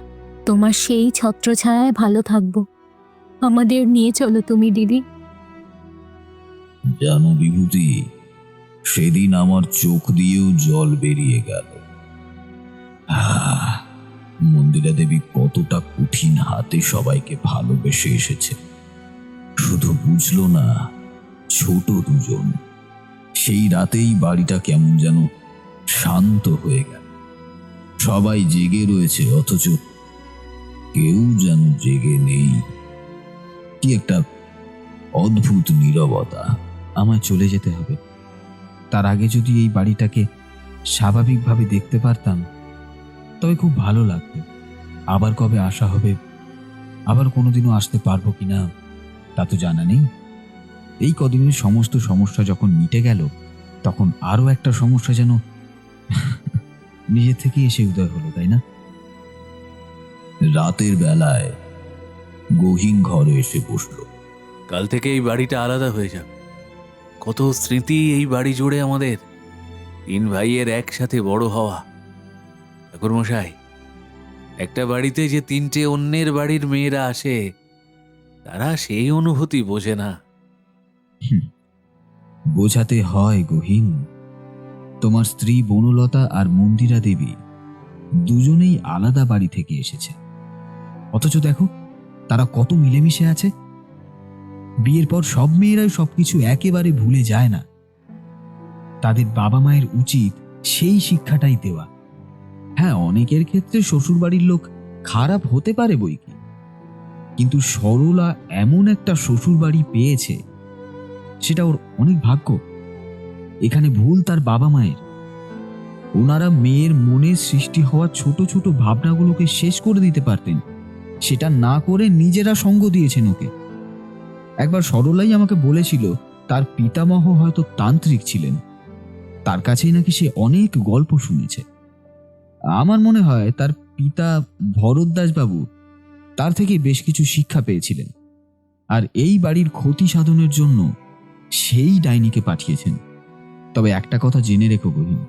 তোমার সেই ছত্রছায়ায় ভালো থাকবো। আমাদের নিয়ে চলো তুমি দিদি। জানো বিভূতি, সেদিন আমার চোখ দিয়েও জল বেরিয়ে গেল। মন্দিরা দেবী কতটা কঠিন হাতে সবাইকে ভালোবেসে এসেছে, শুধু বুঝলো না ছোট দুজন। সেই রাতেই বাড়িটা কেমন যেন শান্ত হয়ে গেল। সবাই জেগে রয়েছে, অথচ কেউ যেন জেগে নেই। কি একটা অদ্ভুত নীরবতা। আমায় চলে যেতে হবে, তার আগে যদি এই বাড়িটাকে স্বাভাবিকভাবে দেখতে পারতাম তবে খুব ভালো লাগতো। আবার কবে আসা হবে, আবার কোনোদিনও আসতে পারবো কিনা তা তো জানা নেই। এই কদিনের সমস্ত সমস্যা যখন মিটে গেল, তখন আরও একটা সমস্যা যেন নিজে থেকে এসে উদয় হলো, তাই না? রাতের বেলায় গহীন ঘরে এসে বসল। কাল থেকে এই বাড়িটা আলাদা হয়ে যাবে। কত স্মৃতি এই বাড়ি জুড়ে আমাদের, 3 ভাইয়ের একসাথে বড় হওয়া। ঠাকুরমশাই, একটা বাড়িতে যে 3টে অন্যের বাড়ির মেয়েরা আসে, তারা সেই অনুভূতি বোঝে না। বোঝাতে হয় গহীন। তোমার স্ত্রী বনলতা আর মন্দিরা দেবী দুজনেই আলাদা বাড়ি থেকে এসেছে, অথচ দেখো তারা কত মিলেমিশে আছে। বিয়ের পর সব মেয়েরাই সবকিছু একেবারে ভুলে যায় না। তাদের বাবা মায়ের উচিত সেই শিক্ষাটাই দেওয়া। হ্যাঁ, অনেকের ক্ষেত্রে শ্বশুরবাড়ির লোক খারাপ হতে পারে বই কি, কিন্তু সরলা এমন একটা শ্বশুরবাড়ি পেয়েছে, সেটা ওর অনেক ভাগ্য। এখানে ভুল তার বাবা মায়ের। ওনারা মেয়ের মনে সৃষ্টি হওয়া ছোট ছোট ভাবনাগুলোকে শেষ করে দিতে পারতেন, সেটা না করে নিজেরা সঙ্গ দিয়েছেন ওকে। একবার সরলাই আমাকে বলেছিল তার পিতামহ হয়তো তান্ত্রিক ছিলেন, তার কাছেই নাকি সে অনেক গল্প শুনেছে। আমার মনে হয় তার পিতা ভরদ্বাজ বাবু তার থেকে বেশ কিছু শিক্ষা পেয়েছিলেন, আর এই বাড়ির ক্ষতি সাধনের জন্য সেই ডাইনিকে পাঠিয়েছেন। তবে একটা কথা জেনে রেখো গহীন,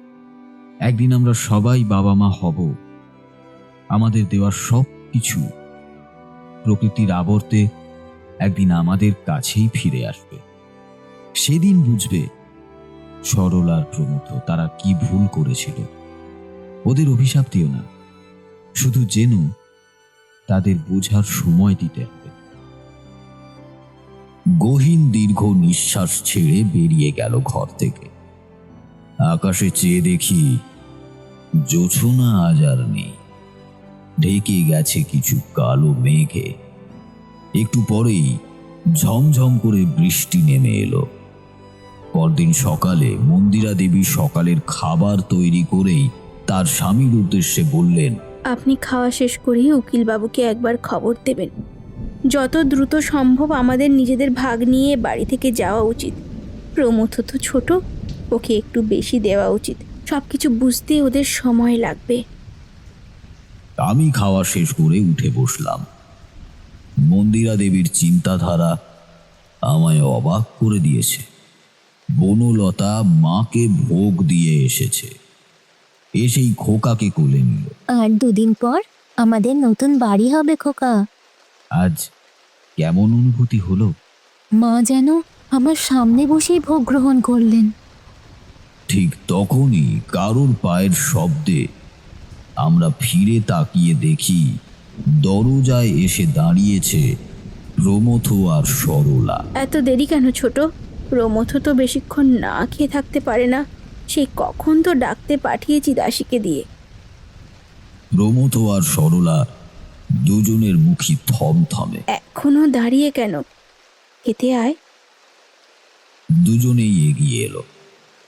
একদিন আমরা সবাই বাবা মা হব। আমাদের দেওয়া সব কিছু প্রকৃতির আবর্তে একদিন আমাদের কাছেই ফিরে আসবে। সেদিন বুঝবে সরলার প্রমথ তারা কি ভুল করেছিল। ওদের অভিশাপ দিও না, শুধু যেন তাদের বোঝার সময় দিতে হবে। গহীন দীর্ঘ নিঃশ্বাস ছেড়ে বেরিয়ে গেল ঘর থেকে। আকাশে চেয়ে দেখি জোছনা আজ আর নেই, ঢেকে গেছে কিছু কালো মেঘে। একটু পরেই ঝমঝম করে বৃষ্টি নেমে এলো। পরদিন সকালে মন্দিরা দেবী সকালের খাবার তৈরি করেই তার স্বামীর উদ্দেশ্যে বললেন, আপনি খাওয়া শেষ করেই উকিলবাবুকে একবার খবর দেবেন। যত দ্রুত সম্ভব আমাদের নিজেদের ভাগ নিয়ে বাড়ি থেকে যাওয়া উচিত। প্রমথ তো ছোট, ওকে একটু বেশি দেওয়া উচিত। সব কিছু বুঝতে ওদের সময় লাগবে। আমি খাওয়া শেষ করে উঠে বসলাম। মন্দিরা দেবীর চিন্তাধারা আমায় অবাক করে দিয়েছে। বনলতা মাকে ভোগ দিয়ে এসেছে, এসেই খোকাকে কোলে নিল। আর 2 দিন পর আমাদের নতুন বাড়ি হবে খোকা। আজ কেমন অনুভূতি হলো? মা যেন আমার সামনে বসেই ভোগ গ্রহণ করলেন। ঠিক তখনই কারোর পায়ের শব্দে আমরা ফিরে তাকিয়ে দেখি দরজায় এসে দাঁড়িয়েছে প্রমথ আর সরলা। এত দেরি কেন ছোট? প্রমথ তো বেশিক্ষণ না খেয়ে থাকতে পারে না। সেই কখন তো ডাকতে পাঠিয়েছি দাসীকে দিয়ে। প্রমথ আর সরলা দুজনের মুখই থমথমে। এখনো দাঁড়িয়ে কেন? খেতে আয়। দুজনেই এগিয়ে এলো।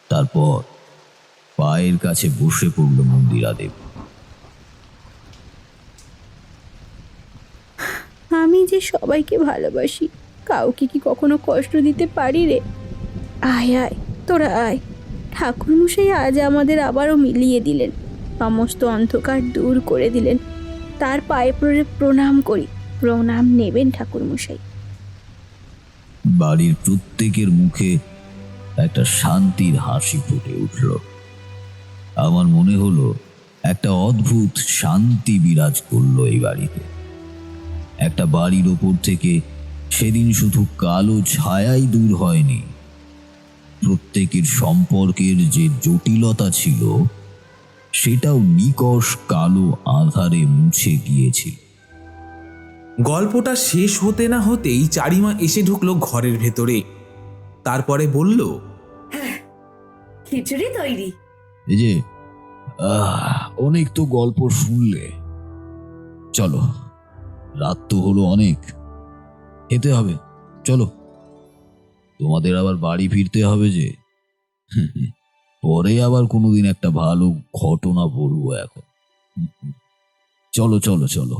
তারপর পায়ের কাছে বসে পড়ল মন্দিরা দেবী। আমি যে সবাইকে ভালোবাসি, কাউকে কি কখনো কষ্ট দিতে পারি রে? আয় আয়, তোরা আয়। ঠাকুরমশাই আজ আমাদের আবারও মিলিয়ে দিলেন, সমস্ত অন্ধকার দূর করে দিলেন। তার পায়ে পড়ে প্রণাম করি। প্রণাম নেবেন ঠাকুরমশাই। বাড়ির প্রত্যেকের মুখে একটা শান্তির হাসি ফুটে উঠল। আমার মনে হলো একটা অদ্ভুত শান্তি বিরাজ করলো এই বাড়িতে। একটা বাড়ির ওপর থেকে সেদিন শুধু কালো ছায়াই দূর হয়নি, প্রত্যেকের সম্পর্কের যে জটিলতা ছিল সেটাও নিকষ কালো আধারে মুছে গিয়েছিল। গল্পটা শেষ হতে না হতেই চারিমা এসে ঢুকলো ঘরের ভেতরে। তারপরে বলল, খিচুড়ি তৈরি। এই যে অনেক তো গল্প শুনলে, চলো, রাত তো হলো অনেক, খেতে হবে, চলো। তোমাদের আবার বাড়ি ফিরতে হবে যে, পরে আবার কোনোদিন একটা ভালো ঘটনা বলবো। এখন চলো চলো চলো।